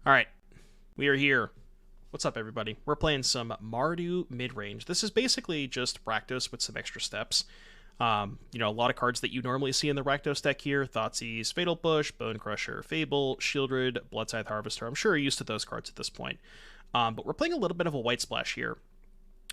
Alright, we are here. What's up, everybody? We're playing some Mardu mid-range. This is basically just Rakdos with some extra steps. A lot of cards that you normally see in the Rakdos deck here. Thoughtseize, Fatal Push, Bonecrusher, Fable, Sheoldred, Bloodtithe Harvester. I'm sure you're used to those cards at this point. But we're playing a little bit of a white splash here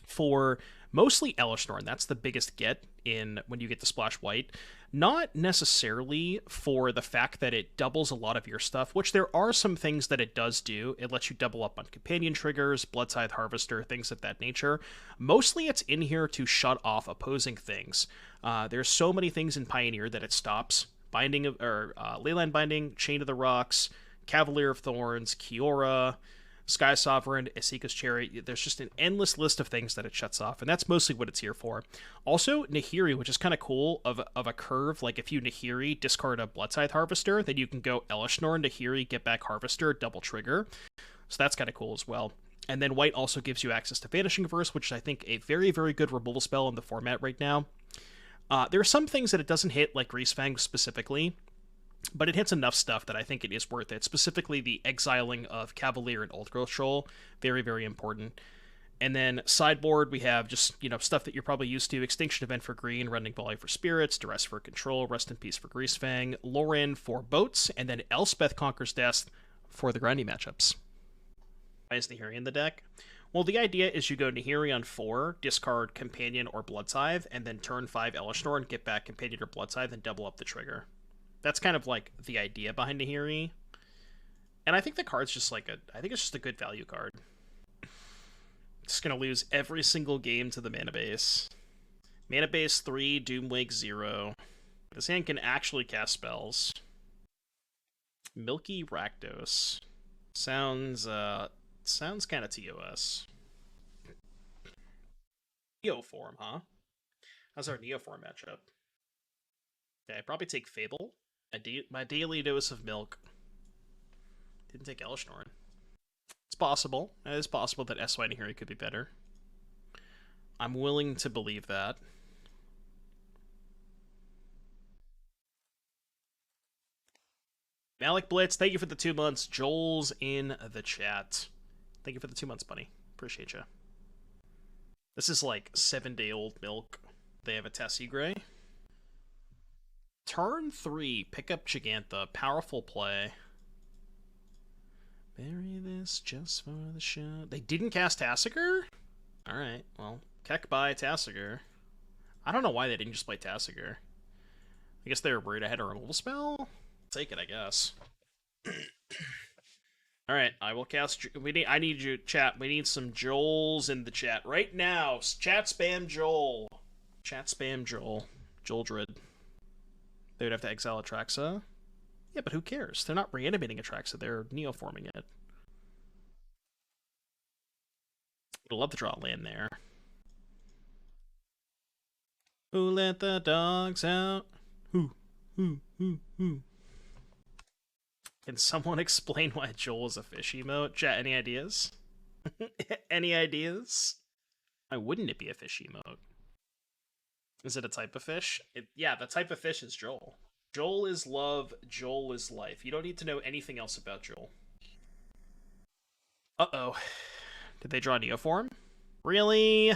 for mostly Elesh Norn. That's the biggest get in when you get to splash white. Not necessarily for the fact that it doubles a lot of your stuff, which there are some things that it does do. It lets you double up on companion triggers, Bloodtithe Harvester, things of that nature. Mostly it's in here to shut off opposing things. There's so many things in Pioneer that it stops. Leyline Binding, Chain of the Rocks, Cavalier of Thorns, Kiora, Sky Sovereign, Esika's Chariot. There's just an endless list of things that it shuts off, and that's mostly what it's here for. Also, Nahiri, which is kind of cool of a curve. Like, if you Nahiri, discard a Bloodtithe Harvester, then you can go Elesh Norn, Nahiri, get back Harvester, double trigger. So that's kind of cool as well. And then white also gives you access to Vanishing Verse, which is, I think, a very, very good removal spell in the format right now. There are some things that it doesn't hit, like Greasefang specifically, but it hits enough stuff that I think it is worth it. Specifically, the exiling of Cavalier and Old Growth Troll. Very, very important. And then sideboard, we have just, stuff that you're probably used to. Extinction Event for green, Rending Volley for spirits, Duress for control, Rest in Peace for Greasefang, Lauren for boats, and then Elspeth Conquers Death for the grindy matchups. Why is Nahiri in the deck? Well, the idea is you go Nahiri on 4, discard Companion or Bloodtithe, and then turn 5 Elesh Norn, get back Companion or Bloodtithe, and double up the trigger. That's kind of like the idea behind Nahiri. And I think the card's just I think it's just a good value card. Just gonna lose every single game to the mana base. Mana base 3, Doomwake 0. This hand can actually cast spells. Milky Rakdos. Sounds kind of TOS. Neoform, huh? How's our Neoform matchup? Okay, I'd probably take Fable. My daily dose of milk. Didn't take Elesh Norn. It's possible. It is possible that SY Nahiri could be better. I'm willing to believe that. Malik Blitz, thank you for the 2 months. Joel's in the chat. Thank you for the 2 months, buddy. Appreciate you. This is like 7-day-old milk. They have a Tessie Gray. Turn 3, pick up Gigantha. Powerful play. Bury this just for the show. They didn't cast Tassiger? Alright, well, Keck by Tassiger. I don't know why they didn't just play Tassiger. I guess they were worried I had a removal spell? Take it, I guess. Alright, I will cast... I need you, chat. We need some Joels in the chat right now. Chat spam Joel. Chat spam Joel. Sheoldred. They would have to exile Atraxa. Yeah, but who cares? They're not reanimating Atraxa, they're neoforming it. I'd love to draw a land there. Who let the dogs out? Who? Can someone explain why Joel is a fish emote? Chat, any ideas? Any ideas? Why wouldn't it be a fish emote? Is it a type of fish? Yeah, the type of fish is Joel. Joel is love, Joel is life. You don't need to know anything else about Joel. Uh-oh. Did they draw Neoform? Really?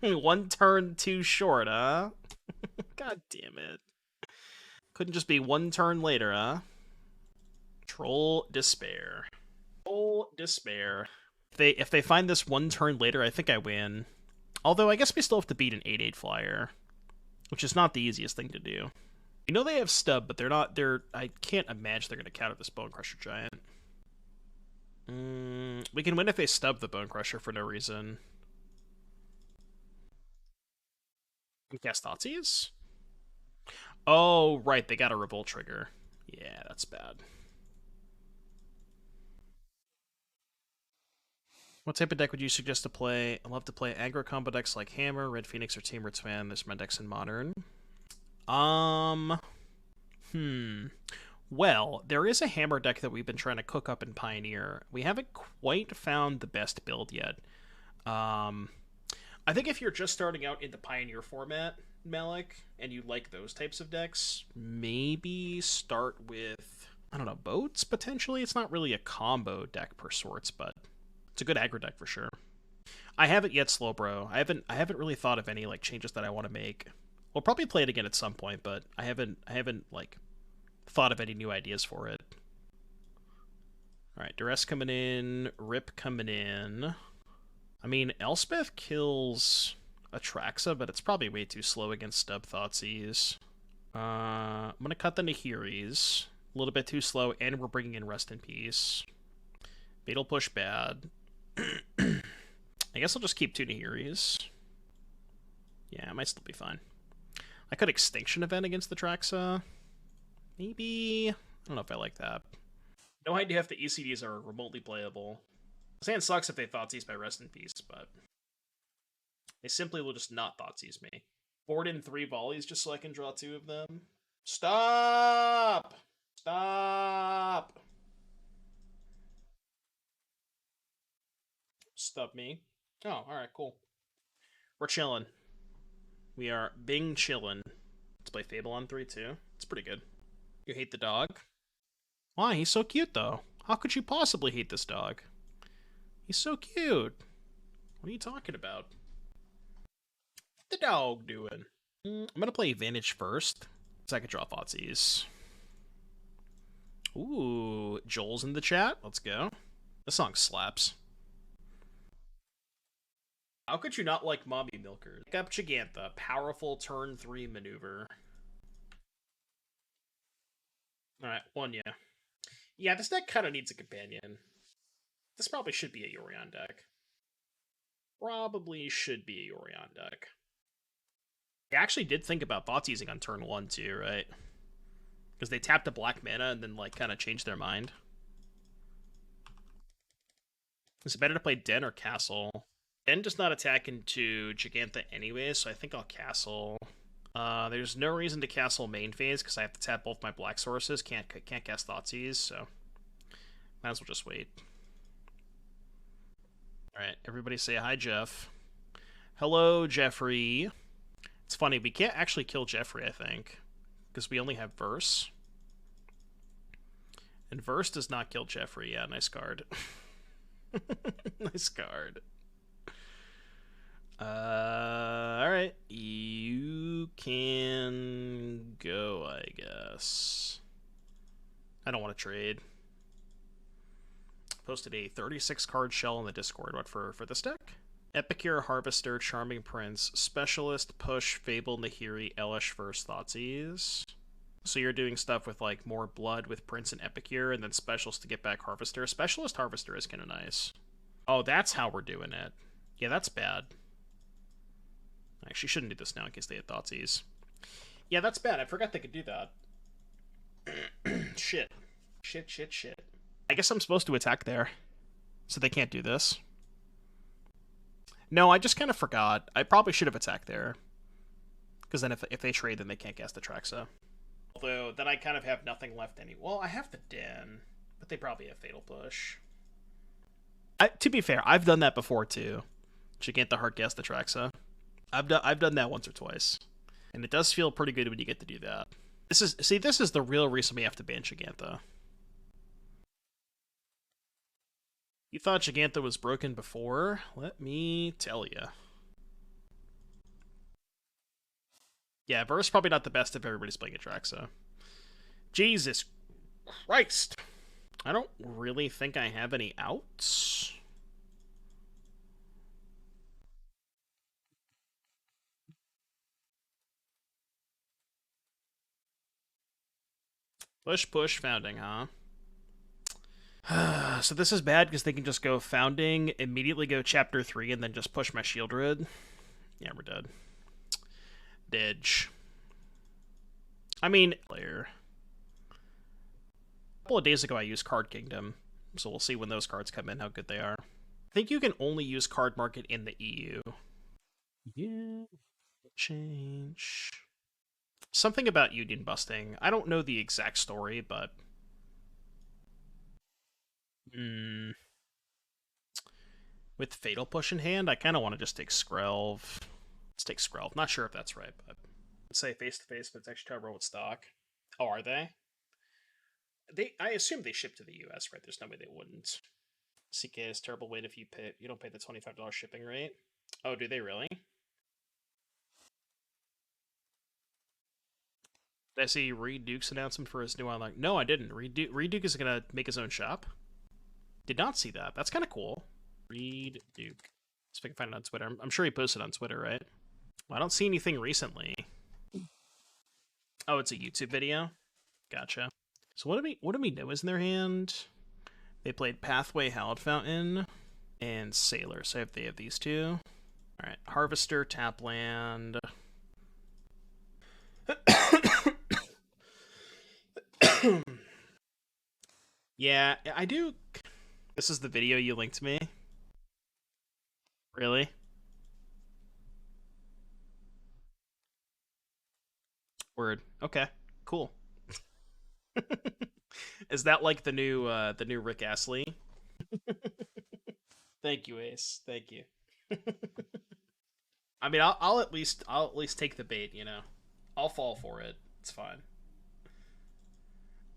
1 turn too short, huh? God damn it. Couldn't just be 1 turn later, huh? Troll Despair. Troll Despair. If they find this 1 turn later, I think I win. Although, I guess we still have to beat an 8/8 flyer, which is not the easiest thing to do. You know they have stub, but I can't imagine they're going to counter this Bonecrusher Giant. We can win if they stub the Bonecrusher for no reason. Can cast Thoughtseize? Oh, right, they got a Revolt trigger. Yeah, that's bad. What type of deck would you suggest to play? I love to play aggro combo decks like Hammer, Red Phoenix, or Team Ritzman. There's my decks in Modern. Well, there is a Hammer deck that we've been trying to cook up in Pioneer. We haven't quite found the best build yet. I think if you're just starting out in the Pioneer format, Malik, and you like those types of decks, maybe start with I don't know, boats, potentially? It's not really a combo deck per sorts, but it's a good aggro deck for sure. I haven't yet, Slowbro. I haven't really thought of any like changes that I want to make. We'll probably play it again at some point, but I haven't like thought of any new ideas for it. Alright, Duress coming in, Rip coming in. I mean, Elspeth kills Atraxa, but it's probably way too slow against Stub Thoughtseize. I'm gonna cut the Nahiris. A little bit too slow, and we're bringing in Rest in Peace. Fatal Push bad. I guess I'll just keep 2 Nahiris. Yeah, it might still be fine. I could Extinction Event against the Traxa. Maybe. I don't know if I like that. No idea if the ECDs are remotely playable. Sand sucks if they Thoughtseize by Rest in Peace, but they simply will just not Thoughtseize me. Board in 3 volleys just so I can draw 2 of them. Stop! Stop! Stop me. Oh, alright, cool. We're chilling. We are Bing chillin'. Let's play Fable on 3 too. It's pretty good. You hate the dog? Why? He's so cute though. How could you possibly hate this dog? He's so cute. What are you talking about? What's the dog doing? I'm gonna play Vantage first, so I can draw Thoughtseize. Ooh, Joel's in the chat. Let's go. This song slaps. How could you not like Mommy Milkers? Pick up Gigantha. Powerful turn 3 maneuver. Alright, 1 yeah. Yeah, this deck kind of needs a companion. This probably should be a Yorion deck. Probably should be a Yorion deck. I actually did think about Thoughtseizing on turn 1 too, right? Because they tapped a black mana and then like kind of changed their mind. Is it better to play Den or Castle? Den does not attack into Gigantha anyway, so I think I'll Castle. There's no reason to Castle main phase because I have to tap both my black sources. Can't cast Thoughtseize, so might as well just wait. Alright, everybody say hi, Jeff. Hello, Jeffrey. It's funny, we can't actually kill Jeffrey, I think, because we only have Verse. And Verse does not kill Jeffrey. Yeah, nice card. Nice card. Alright. You can go, I guess. I don't want to trade. Posted a 36 card shell in the Discord. What for this deck? Epicure, Harvester, Charming Prince, Specialist, Push, Fable, Nahiri, Elesh, Verse, Thoughtseize. So you're doing stuff with like more blood with Prince and Epicure, and then Specialist to get back Harvester. Specialist Harvester is kind of nice. Oh, that's how we're doing it. Yeah, that's bad. I actually shouldn't do this now in case they had Thoughtseize. Yeah, that's bad. I forgot they could do that. Shit. Shit. I guess I'm supposed to attack there, so they can't do this. No, I just kind of forgot. I probably should have attacked there. Because then if they trade, then they can't cast the Traxa. Although, then I kind of have nothing left well, I have the Den, but they probably have Fatal Push. To be fair, I've done that before too. Gigantha Heartcast the Traxa. I've done that once or twice. And it does feel pretty good when you get to do that. This is the real reason we have to ban Gigantha. You thought Gigantha was broken before? Let me tell you. Yeah, Verse probably not the best if everybody's playing Atraxa. Jesus Christ! I don't really think I have any outs. Push, Founding, huh? So this is bad because they can just go Founding, immediately go Chapter 3, and then just push my Sheoldred. Yeah, we're dead. Didge. I mean, player. A couple of days ago I used Card Kingdom, so we'll see when those cards come in how good they are. I think you can only use Card Market in the EU. Yeah, change. Something about union busting. I don't know the exact story, but... With Fatal Push in hand, I kind of want to just take Skrelv. Let's take Skrelv. Not sure if that's right, but... Let's say face-to-face, but it's actually to roll with stock. Oh, are they? I assume they ship to the US, right? There's no way they wouldn't. CK is terrible win if you don't pay the $25 shipping rate. Oh, do they really? Did I see Reed Duke's announcement for his new online? No, I didn't. Reed Duke is gonna make his own shop. Did not see that. That's kind of cool. Reed Duke. See if I can find it on Twitter. I'm sure he posted on Twitter, right? Well, I don't see anything recently. Oh, it's a YouTube video. Gotcha. So what do we know is in their hand? They played Pathway, Hallowed Fountain, and Sailor. So they have these two. All right, Harvester, tap land. Yeah, I do. This is the video you linked me. Really? Word. Okay. Cool. Is that like the new Rick Astley? Thank you, Ace. Thank you. I mean, I'll at least take the bait. You know, I'll fall for it. It's fine.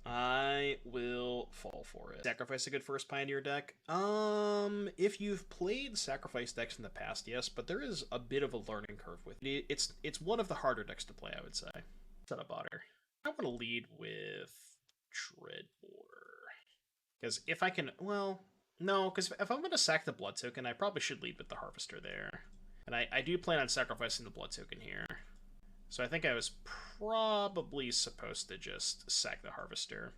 I will fall for it. Sacrifice a good first Pioneer deck? If you've played Sacrifice decks in the past, yes, but there is a bit of a learning curve with it. It's one of the harder decks to play, I would say. Set up otter. I want to lead with Dreadbore. Because if I can, well, no, because if I'm going to sack the Blood token, I probably should lead with the Harvester there. And I do plan on sacrificing the Blood token here. So I think I was probably supposed to just sack the Harvester.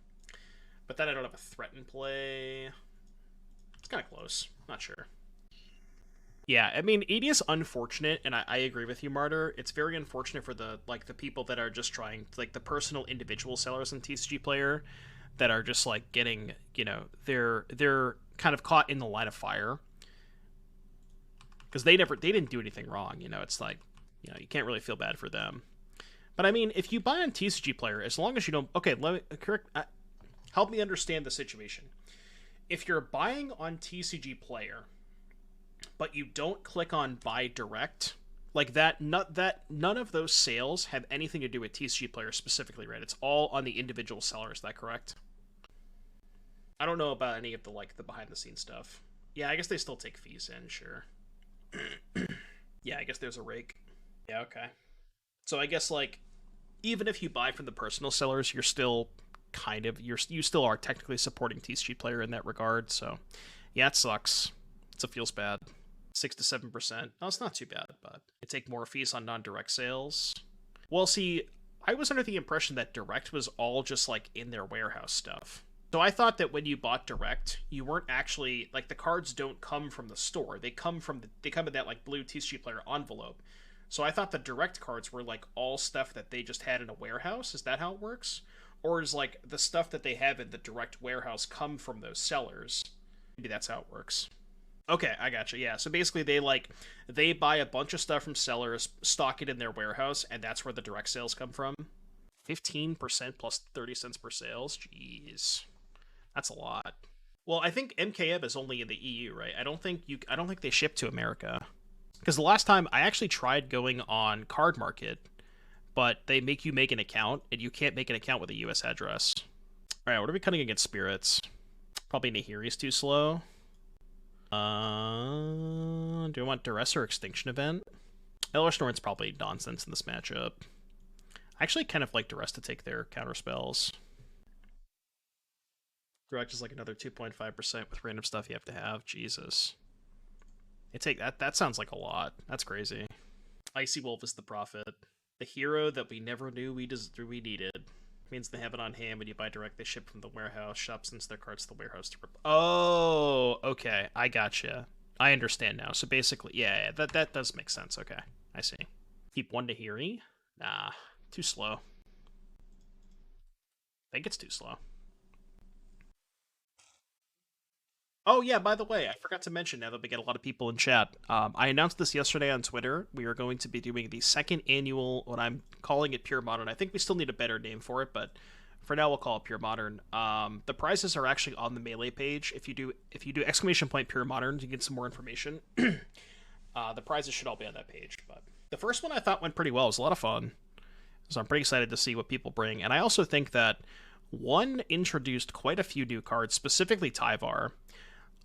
But then I don't have a threat in play. It's kind of close. Not sure. Yeah, I mean, it is unfortunate, and I agree with you, Martyr. It's very unfortunate for the people that are just trying, like the personal individual sellers in TCG Player that are just like getting, you know, they're kind of caught in the line of fire. Because they didn't do anything wrong, you know, it's like, you know, you can't really feel bad for them. But I mean, if you buy on TCG Player, as long as you don't... Okay, let me... help me understand the situation. If you're buying on TCG Player, but you don't click on Buy Direct, like none of those sales have anything to do with TCG Player specifically, right? It's all on the individual seller, is that correct? I don't know about any of the behind-the-scenes stuff. Yeah, I guess they still take fees in, sure. Yeah, I guess there's a rake. Yeah, okay. So I guess, like, even if you buy from the personal sellers, you're still kind of... You still are technically supporting TCG Player in that regard, so... Yeah, it sucks. It feels bad. 6 to 7%. Oh, it's not too bad, but... They take more fees on non-direct sales. Well, see, I was under the impression that direct was all just, like, in their warehouse stuff. So I thought that when you bought direct, you weren't actually... Like, the cards don't come from the store. They come in that, like, blue TCG Player envelope. So I thought the direct cards were, like, all stuff that they just had in a warehouse. Is that how it works? Or is, like, the stuff that they have in the direct warehouse come from those sellers? Maybe that's how it works. Okay, I gotcha. Yeah, so basically they buy a bunch of stuff from sellers, stock it in their warehouse, and that's where the direct sales come from. 15% plus 30 cents per sales? Jeez. That's a lot. Well, I think MKM is only in the EU, right? I don't think they ship to America. Because the last time I actually tried going on Card Market, but they make you make an account, and you can't make an account with a US address. Alright, what are we cutting against Spirits? Probably Nahiri's too slow. Do I want Duress or Extinction Event? Elesh Norn's probably nonsense in this matchup. I actually kind of like Duress to take their counter spells. Direct is like another 2.5% with random stuff you have to have. Jesus. That sounds like a lot. That's crazy. Icy Wolf is the prophet. The hero that we never knew we needed. Means they have it on hand when you buy direct. They ship from the warehouse. Shop sends their cards to the warehouse to Oh, okay. I gotcha. I understand now. So basically, yeah, that does make sense. Okay, I see. Keep one Nahiri? Nah, too slow. I think it's too slow. Oh, yeah, by the way, I forgot to mention, now that we get a lot of people in chat, I announced this yesterday on Twitter. We are going to be doing the second annual, what I'm calling it Pure Modern. I think we still need a better name for it, but for now we'll call it Pure Modern. The prizes are actually on the Melee page. If you do ! Pure Modern to get some more information, the prizes should all be on that page. But the first one I thought went pretty well. It was a lot of fun. So I'm pretty excited to see what people bring. And I also think that One introduced quite a few new cards, specifically Tyvar.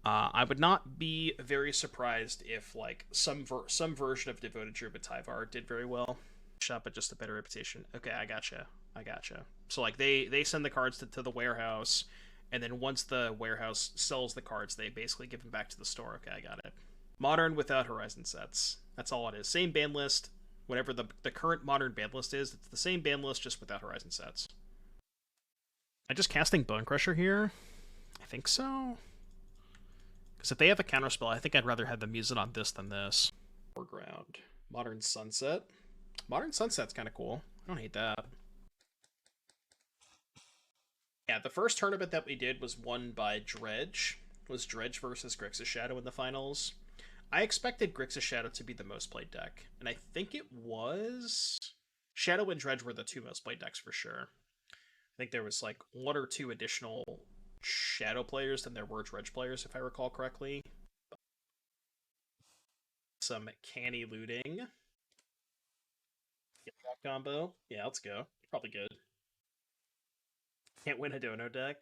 I would not be very surprised if like some version of Devoted Druid Tyvar did very well. Shop at just a better reputation. Okay, I gotcha. So like they send the cards to the warehouse, and then once the warehouse sells the cards, they basically give them back to the store. Okay, I got it. Modern without Horizon sets. That's all it is. Same ban list. Whatever the current Modern ban list is, it's the same ban list just without Horizon sets. I'm just casting Bonecrusher here. I think so. Because if they have a counterspell, I think I'd rather have them use it on this than this. Foreground. Modern Sunset. Modern Sunset's kind of cool. I don't hate that. Yeah, the first tournament that we did was won by Dredge. It was Dredge versus Grixis Shadow in the finals. I expected Grixis Shadow to be the most played deck, and I think it was... Shadow and Dredge were the two most played decks for sure. I think there was like one or two additional Shadow players than there were Dredge players, if I recall correctly. Some canny looting. Get that combo. Yeah, let's go. Probably good. Can't win a dono deck.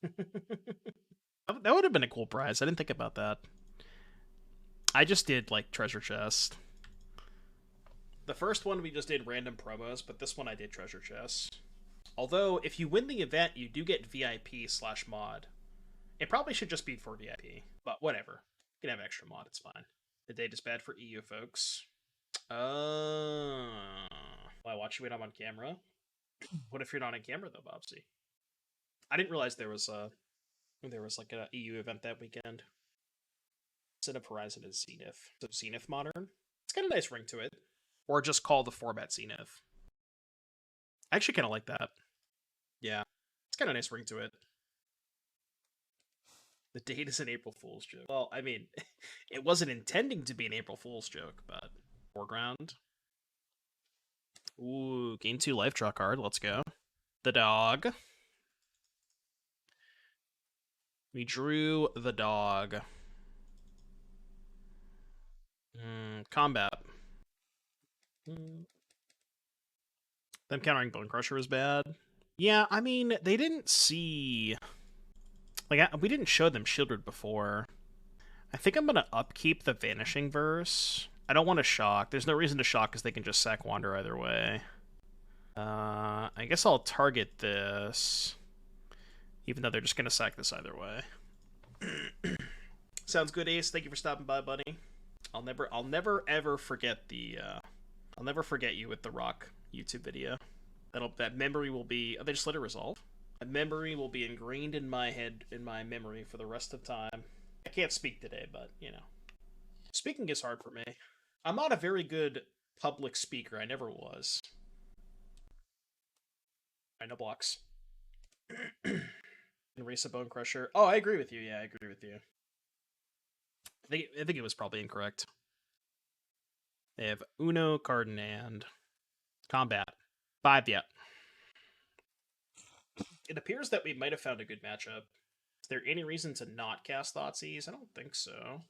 That would have been a cool prize. I didn't think about that. I just did like treasure chest. The first one we just did random promos, but this one I did treasure chest. Although, if you win the event, you do get VIP/mod. It probably should just be for VIP, but whatever. You can have extra mod, it's fine. The date is bad for EU folks. Why watch you when I'm on camera? What if you're not on camera though, Bobsy? I didn't realize there was like an EU event that weekend. Instead of Horizon is Zenith. So Zenith Modern? It's got a nice ring to it. Or just call the format Zenith. I actually kind of like that. Yeah. It's got a nice ring to it. The date is an April Fool's joke. Well, I mean, it wasn't intending to be an April Fool's joke, but... Foreground. Ooh, gain 2 life, draw card. Let's go. The dog. We drew the dog. Combat. Them countering Bonecrusher is bad. Yeah, I mean, they didn't see... Like, we didn't show them Sheoldred before. I think I'm going to upkeep the Vanishing Verse. I don't want to shock. There's no reason to shock because they can just sack Wander either way. I guess I'll target this. Even though they're just going to sack this either way. Sounds good, Ace. Thank you for stopping by, buddy. I'll never ever forget the I'll never forget you with the Rock YouTube video. That memory will be... Oh, they just let it resolve? That memory will be ingrained in my head, in my memory for the rest of time. I can't speak today, but, you know. Speaking is hard for me. I'm not a very good public speaker. I never was. Alright, no blocks. Erase a Bonecrusher. Oh, I agree with you. Yeah, I agree with you. I think it was probably incorrect. They have Uno, Cardin, and Combat. 5 yet. It appears that we might have found a good matchup. Is there any reason to not cast Thoughtseize? I don't think so.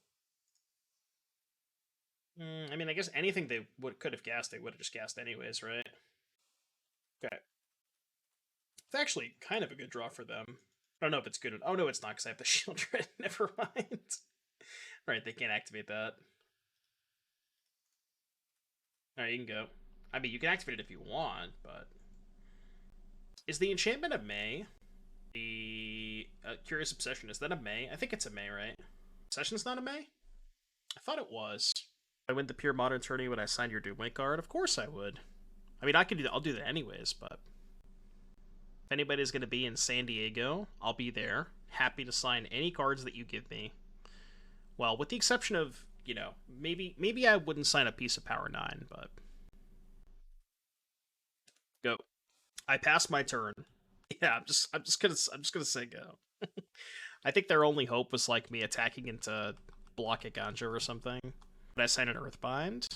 I mean, I guess anything they could have cast, they would have just cast anyways, right? Okay. It's actually kind of a good draw for them. I don't know if it's good. Oh, no, it's not, because I have the Sheoldred. Never mind. Alright, they can't activate that. Alright, you can go. I mean, you can activate it if you want, but... Is the enchantment a May? The Curious Obsession, is that a May? I think it's a May, right? Obsession's not a May? I thought it was. If I win the Pure Modern tourney, would I sign your Doomway card? Of course I would. I mean, I could do that. I'll do that anyways, but... If anybody's going to be in San Diego, I'll be there. Happy to sign any cards that you give me. Well, with the exception of, you know, maybe I wouldn't sign a piece of Power 9, but... Go. I passed my turn. Yeah, I'm just gonna say go. I think their only hope was like me attacking into block a Ganja or something. But I signed an Earthbind.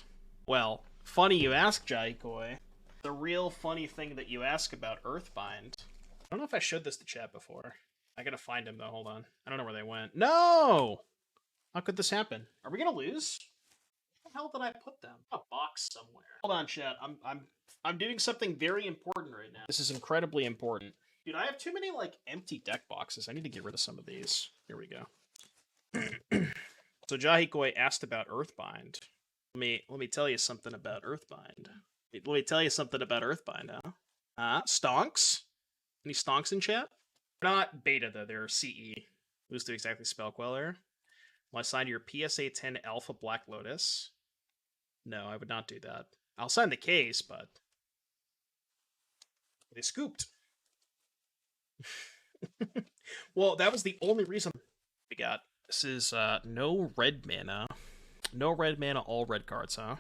Well, funny you ask, Jaikoi. The real funny thing that you ask about Earthbind. I don't know if I showed this to chat before. I gotta find him though. Hold on. I don't know where they went. No! How could this happen? Are we gonna lose? Where the hell did I put them? A box somewhere. Hold on, chat. I'm doing something very important right now. This is incredibly important. Dude, I have too many, like, empty deck boxes. I need to get rid of some of these. Here we go. So Jahikoi asked about Earthbind. Let me tell you something about Earthbind. Let me tell you something about Earthbind, huh? Stonks? Any stonks in chat? They're not beta, though. They're CE. Who's to exactly spell queller? Will I sign your PSA 10 Alpha Black Lotus? No, I would not do that. I'll sign the case, but they scooped. Well, that was the only reason we got. This is no red mana. No red mana, all red cards, huh?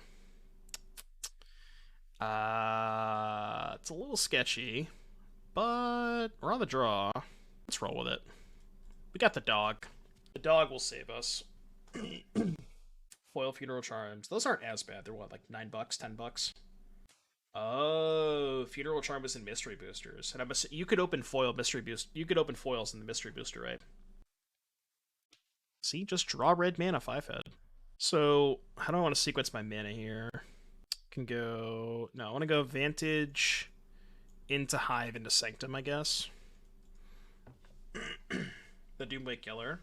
It's a little sketchy, but we're on the draw. Let's roll with it. We got the dog. The dog will save us. Foil Funeral Charms. Those aren't as bad. They're what, like $9, $10? Oh, Funeral Charm was in Mystery Boosters, and you could open foil Mystery Boost. You could open foils in the Mystery Booster, right? See, just draw red mana 5-head. So how do I want to sequence my mana here? Can go. No, I want to go Vantage into Hive into Sanctum, I guess. The Doomwake Killer.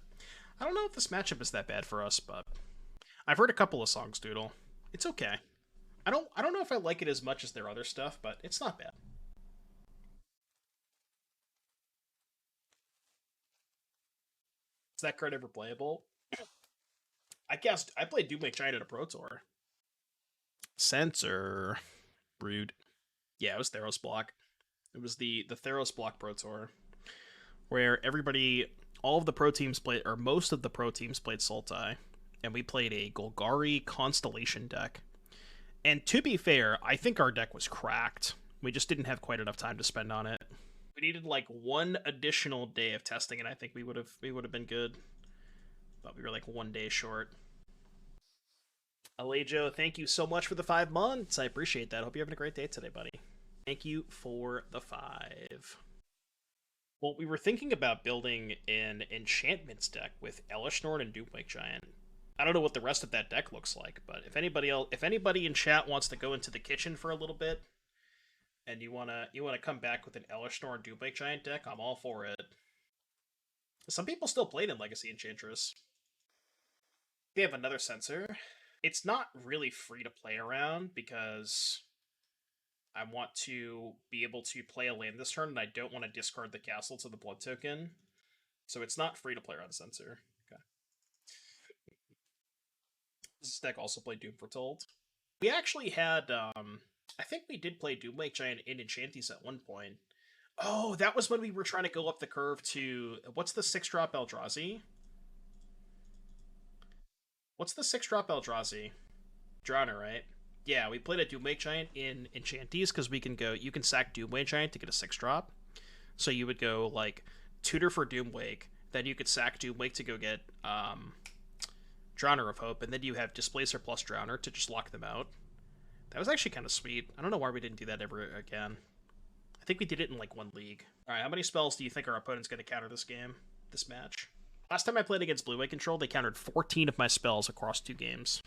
I don't know if this matchup is that bad for us, but I've heard a couple of songs, Doodle. It's okay. I don't know if I like it as much as their other stuff, but it's not bad. Is that card ever playable? I guessed I played Doomwake Giant at a Pro Tour. Censor. Rude. Yeah, it was Theros Block. It was the Theros Block Pro Tour, where everybody, all of the pro teams played, or most of the pro teams played Sultai, and we played a Golgari Constellation deck. And to be fair, I think our deck was cracked. We just didn't have quite enough time to spend on it. We needed like one additional day of testing, and I think we would have been good. But we were like 1 day short. Alejo, thank you so much for the 5 months. I appreciate that. Hope you're having a great day today, buddy. Thank you for the 5. Well, we were thinking about building an enchantments deck with Elesh, Norn, and Doomwake Giant. I don't know what the rest of that deck looks like, but if anybody in chat wants to go into the kitchen for a little bit, and you wanna come back with an Elesh, Norn, Doomwake Giant deck, I'm all for it. Some people still played in Legacy Enchantress. They have another censor. It's not really free to play around because I want to be able to play a land this turn, and I don't want to discard the castle to the blood token. So it's not free to play around censor. Okay. This deck also played Doom Foretold. We actually had, I think we did play Doomwake Giant in Enchanties at one point. Oh, that was when we were trying to go up the curve to, what's the 6-drop Eldrazi? What's the 6-drop Eldrazi? Drowner, right? Yeah, we played a Doomwake Giant in Enchanties because you can sack Doomwake Giant to get a 6-drop. So you would go, like, Tutor for Doomwake, then you could sack Doomwake to go get Drowner of Hope, and then you have Displacer plus Drowner to just lock them out. That was actually kind of sweet. I don't know why we didn't do that ever again. I think we did it in, like, 1 league. Alright, how many spells do you think our opponent's going to counter this game? This match? Last time I played against Blue-White Control, they countered 14 of my spells across 2 games.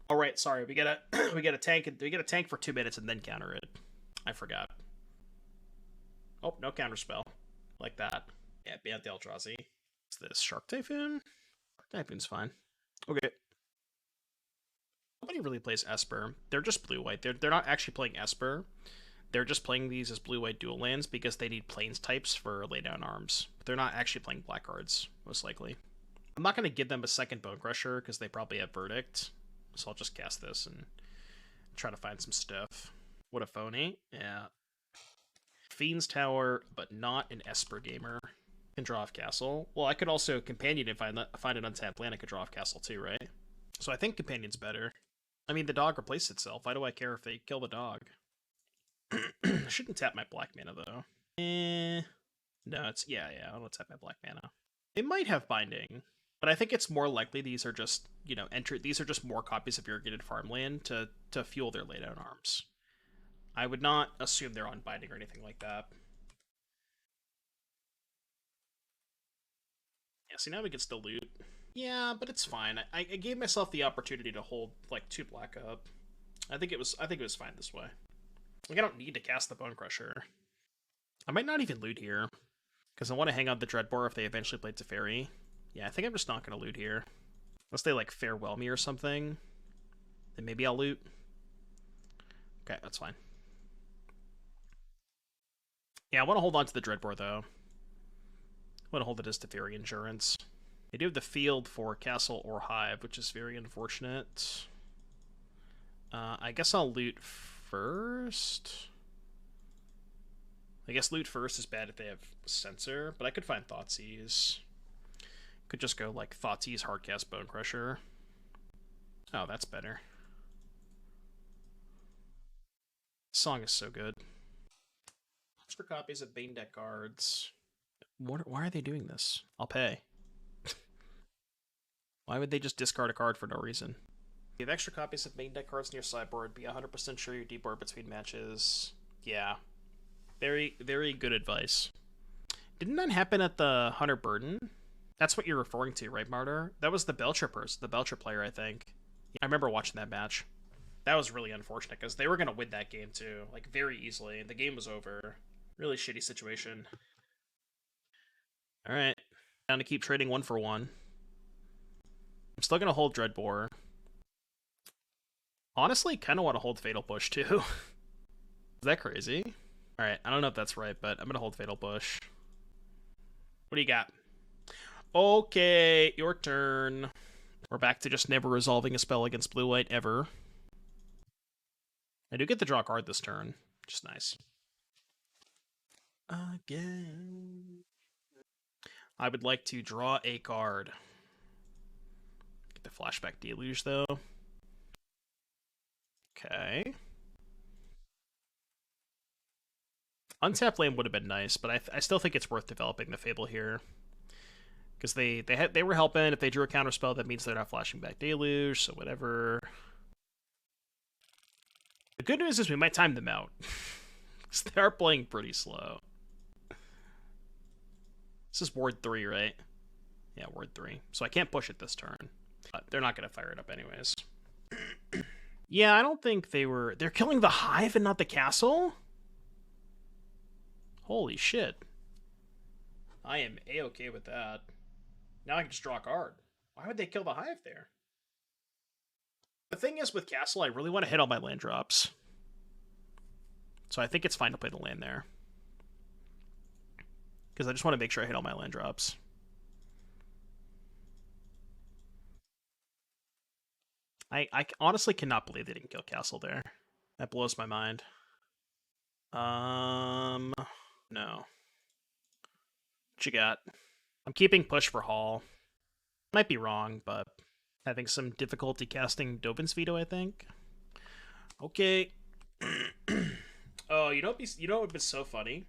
All right, sorry, we get a tank for 2 minutes and then counter it. I forgot. Oh, no counter spell, like that. Yeah, ban the Eldrazi. What's this? Shark Typhoon? Shark Typhoon's fine. Okay. Nobody really plays Esper. They're just blue-white. They're not actually playing Esper. They're just playing these as blue-white dual lands because they need plains types for laydown arms. They're not actually playing black cards, most likely. I'm not going to give them a second Bonecrusher because they probably have Verdict. So I'll just cast this and try to find some stuff. What a phony. Yeah. Fiend's Tower, but not an Esper gamer. Can draw off Castle. Well, I could also Companion if I find an untapped land. I could draw off Castle too, right? So I think Companion's better. I mean, the dog replaced itself. Why do I care if they kill the dog? I shouldn't tap my black mana, though. No, it's... Yeah, I don't tap my black mana. It might have Binding, but I think it's more likely these are just, you know, these are just more copies of Irrigated Farmland to fuel their laydown arms. I would not assume they're on Binding or anything like that. Yeah, see, now we can still loot. Yeah, but it's fine. I gave myself the opportunity to hold, like, 2 black up. I think it was fine this way. Like, I don't need to cast the Bonecrusher. I might not even loot here, because I want to hang on the Dreadbore if they eventually play Teferi. Yeah, I think I'm just not going to loot here. Unless they, like, farewell me or something. Then maybe I'll loot. Okay, that's fine. Yeah, I want to hold on to the Dreadbore, though. I want to hold it as Teferi insurance. They do have the field for Castle or Hive, which is very unfortunate. I guess I'll loot first. I guess loot first is bad if they have Censor, but I could find Thoughtseize. Could just go like Thoughtseize, Hardcast, Bonecrusher. Oh, that's better. This song is so good. Extra copies of Bane deck cards. Why are they doing this? I'll pay. Why would they just discard a card for no reason? If you have extra copies of main deck cards in your sideboard, be 100% sure you deboard between matches. Yeah. Very, very good advice. Didn't that happen at the Hunter Burden? That's what you're referring to, right, Martyr? That was the Belcher person, the Belcher player, I think. Yeah, I remember watching that match. That was really unfortunate, because they were going to win that game, too. Like, very easily. The game was over. Really shitty situation. Alright. Down to keep trading 1 for 1. I'm still going to hold Dreadbore. Honestly, kind of want to hold Fatal Push, too. Is that crazy? Alright, I don't know if that's right, but I'm going to hold Fatal Push. What do you got? Okay, your turn. We're back to just never resolving a spell against blue-white ever. I do get to draw a card this turn, which is nice. Again. I would like to draw a card. Get the Flashback Deluge, though. Okay. Untap land would have been nice, but I still think it's worth developing the Fable here. Because they were helping. If they drew a counterspell, that means they're not flashing back Deluge, so whatever. The good news is we might time them out. Because they are playing pretty slow. This is Ward 3, right? Yeah, Ward 3. So I can't push it this turn. But they're not going to fire it up anyways. Yeah, I don't think they were... They're killing the Hive and not the castle? Holy shit. I am A-okay with that. Now I can just draw a card. Why would they kill the Hive there? The thing is, with castle, I really want to hit all my land drops. So I think it's fine to play the land there. Because I just want to make sure I hit all my land drops. I honestly cannot believe they didn't kill castle there. That blows my mind. No. What you got? I'm keeping push for Hall. Might be wrong, but having some difficulty casting Dovin's Veto, I think. Okay. Oh, you know what would be so funny?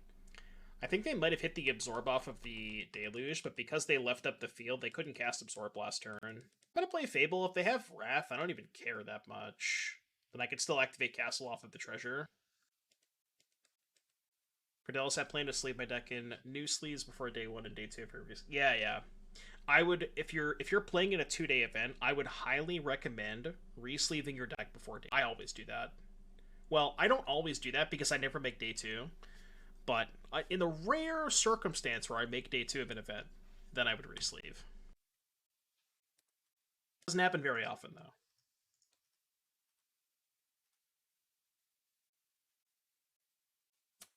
I think they might have hit the Absorb off of the Deluge, but because they left up the field, they couldn't cast Absorb last turn. I'm gonna play Fable. If they have Wrath, I don't even care that much. Then I could still activate Castle off of the Treasure. Cordelis had planned to sleeve my deck in new sleeves before day 1 and day 2 for reviews. Yeah. I would, if you're playing in a 2-day event, I would highly recommend re-sleeving your deck before day. I always do that. Well, I don't always do that because I never make day 2. But in the rare circumstance where I make day 2 of an event, then I would re-sleeve. Doesn't happen very often, though.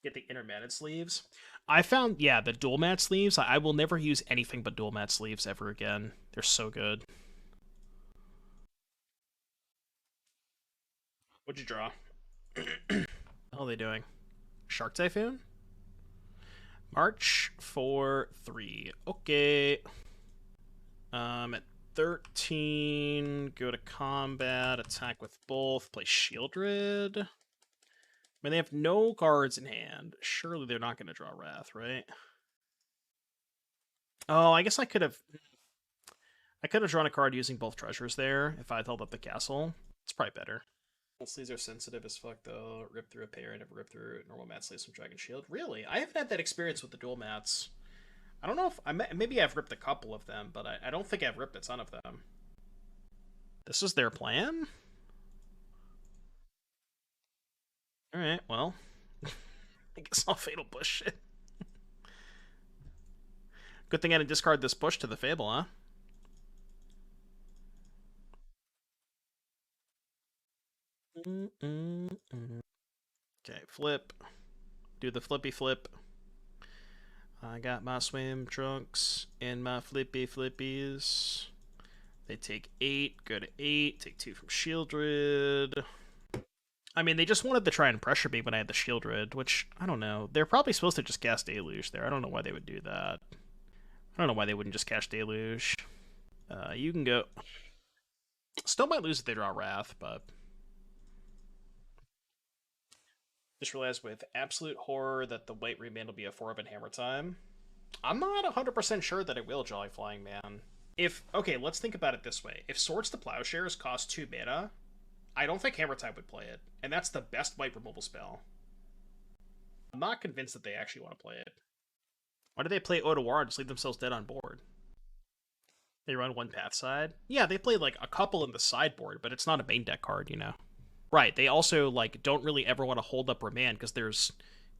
Get the intermatted sleeves. I found, yeah, the dual mat sleeves. I will never use anything but dual mat sleeves ever again. They're so good. What'd you draw? What are they doing? Shark Typhoon? March 4-3. Okay. At 13, go to combat, attack with both, play Sheoldred. I mean, they have no cards in hand. Surely they're not going to draw Wrath, right? Oh, I guess I could have drawn a card using both treasures there if I had held up the castle. It's probably better. Sleeves are sensitive as fuck, though. Rip through a pair, never rip through normal mat sleeves from Dragon Shield. Really? I haven't had that experience with the dual mats. I don't know if... maybe I've ripped a couple of them, but I don't think I've ripped a ton of them. This is their plan? Alright, well. I guess I'll Fatal Push it. Good thing I didn't discard this push to the Fable, huh? Okay, flip. Do the flippy flip. I got my swim trunks and my flippy flippies. They take 8, go to 8, take 2 from Sheoldred. I mean, they just wanted to try and pressure me when I had the Sheoldred, which, I don't know. They're probably supposed to just cast Deluge there. I don't know why they would do that. I don't know why they wouldn't just cast Deluge. You can go... Still might lose if they draw Wrath, but... Just realized with Absolute Horror that the white remand will be a 4 of Hammer Time. I'm not 100% sure that it will, Jolly Flying Man. Okay, let's think about it this way. If Swords to Plowshares cost 2 mana, I don't think Hammer Time would play it. And that's the best white removal spell. I'm not convinced that they actually want to play it. Why do they play Odawar and just leave themselves dead on board? They run one path side? Yeah, they play like a couple in the sideboard, but it's not a main deck card, you know? Right, they also like don't really ever want to hold up Remand because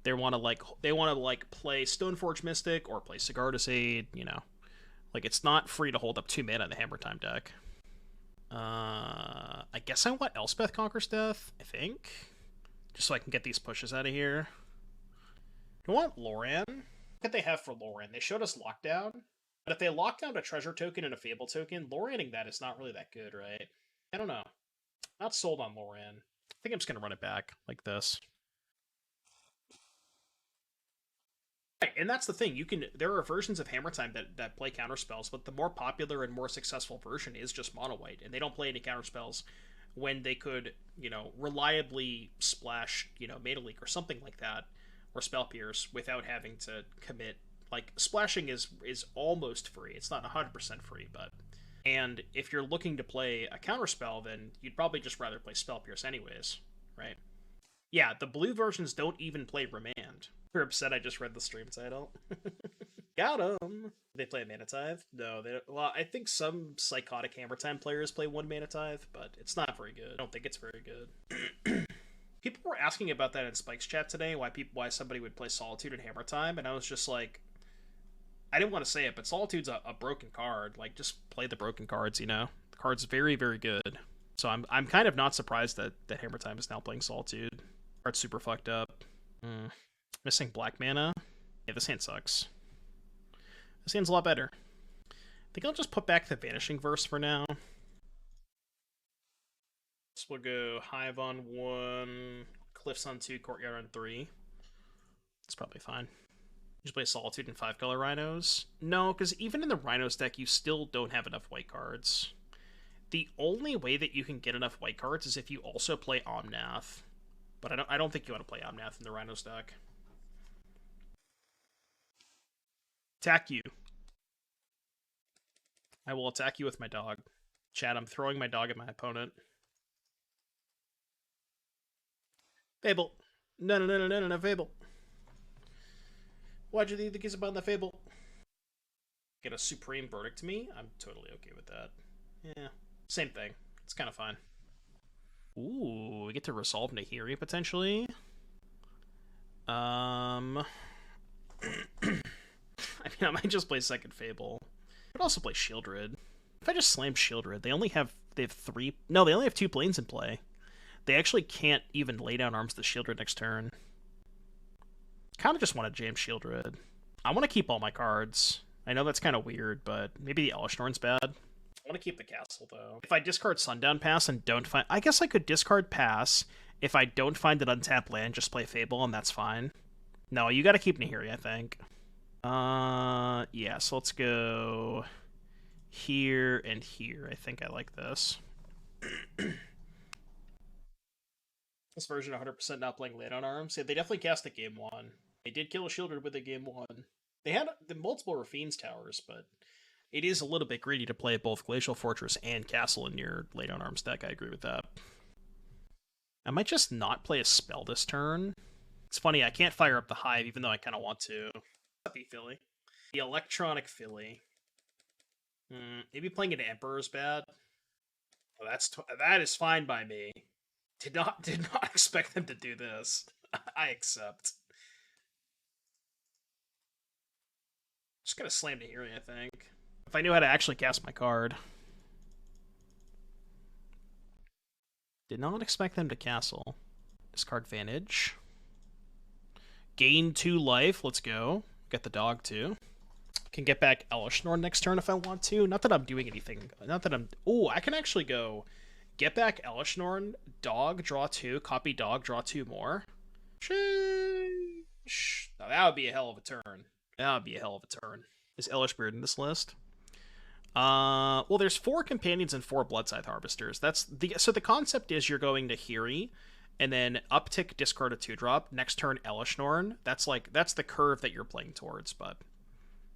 they want to play Stoneforge Mystic or play Sigarda's Aid, you know. Like it's not free to hold up 2 mana in the Hammer Time deck. I guess I want Elspeth Conquers Death, I think. Just so I can get these pushes out of here. Do I want Loran? What could they have for Loran? They showed us Lockdown. But if they lock down a treasure token and a Fable token, Loraning that is not really that good, right? I don't know. Not sold on Loran. I think I'm just going to run it back like this. Right, and that's the thing. There are versions of Hammer Time that play counterspells, but the more popular and more successful version is just mono white, and they don't play any counterspells when they could, you know, reliably splash, you know, Mana Leak or something like that, or Spell Pierce without having to commit. Like, splashing is almost free. It's not 100% free, but... And if you're looking to play a counterspell, then you'd probably just rather play Spell Pierce anyways, right? Yeah, the blue versions don't even play Remand. You're upset I just read the stream title. Got 'em! They play Mana Tithe? No, they don't. Well, I think some psychotic Hammer Time players play 1 Mana Tithe, but it's not very good. I don't think it's very good. People were asking about that in Spike's chat today, why somebody would play Solitude and Hammer Time, and I was just like... I didn't want to say it, but Solitude's a broken card. Like, just play the broken cards, you know? The card's very, very good. So I'm kind of not surprised that Hammer Time is now playing Solitude. Card's super fucked up. Missing black mana? Yeah, this hand sucks. This hand's a lot better. I think I'll just put back the Vanishing Verse for now. So we'll go Hive on 1, Cliffs on 2, Courtyard on 3. That's probably fine. Just play Solitude and 5-color Rhinos? No, because even in the Rhinos deck, you still don't have enough white cards. The only way that you can get enough white cards is if you also play Omnath. But I don't think you want to play Omnath in the Rhinos deck. Attack you. I will attack you with my dog. Chat, I'm throwing my dog at my opponent. Fable. No, Fable. Why'd you leave the kiss about the Fable? Get a Supreme Verdict to me? I'm totally okay with that. Yeah, same thing. It's kind of fine. Ooh, we get to resolve Nahiri potentially. I mean, I might just play second Fable. I'd also play Sheoldred. If I just slam Sheoldred, they only have 3. No, they only have 2 planes in play. They actually can't even lay down arms to Sheoldred next turn. Kind of just want to jam Sheoldred. I want to keep all my cards. I know that's kind of weird, but maybe the Elesh Norn's bad. I want to keep the castle, though. If I discard Sundown Pass and don't find... I guess I could discard Pass. If I don't find an untapped land, just play Fable, and that's fine. No, you gotta keep Nahiri, I think. Yeah, so let's go... here and here. I think I like this. This version 100% not playing late on arms. Yeah, they definitely cast it game 1. They did kill a Sheoldred with a game 1. They had the multiple Rafine's towers, but it is a little bit greedy to play both Glacial Fortress and Castle in your late on arms deck. I agree with that. I might just not play a spell this turn. It's funny, I can't fire up the Hive, even though I kind of want to. Happy Philly. The Electronic Philly. Maybe playing an Emperor is bad. Well, that is fine by me. Did not expect them to do this. I accept. Just gonna slam to Hearing, I think. If I knew how to actually cast my card. Did not expect them to castle. Discard Vantage. Gain 2 life. Let's go. Get the dog too. Can get back Elesh Norn next turn if I want to. Not that I'm doing anything. Not that I'm... Oh, I can actually go get back Elesh Norn, dog, draw 2, copy dog, draw 2 more. Sheesh. Now that would be a hell of a turn. That would be a hell of a turn. Is Elesh Beard in this list? Well, there's 4 companions and 4 Bloodtithe Harvesters. So the concept is you're going to Hiri, and then uptick, discard a 2-drop. Next turn, Elesh Norn. That's the curve that you're playing towards, but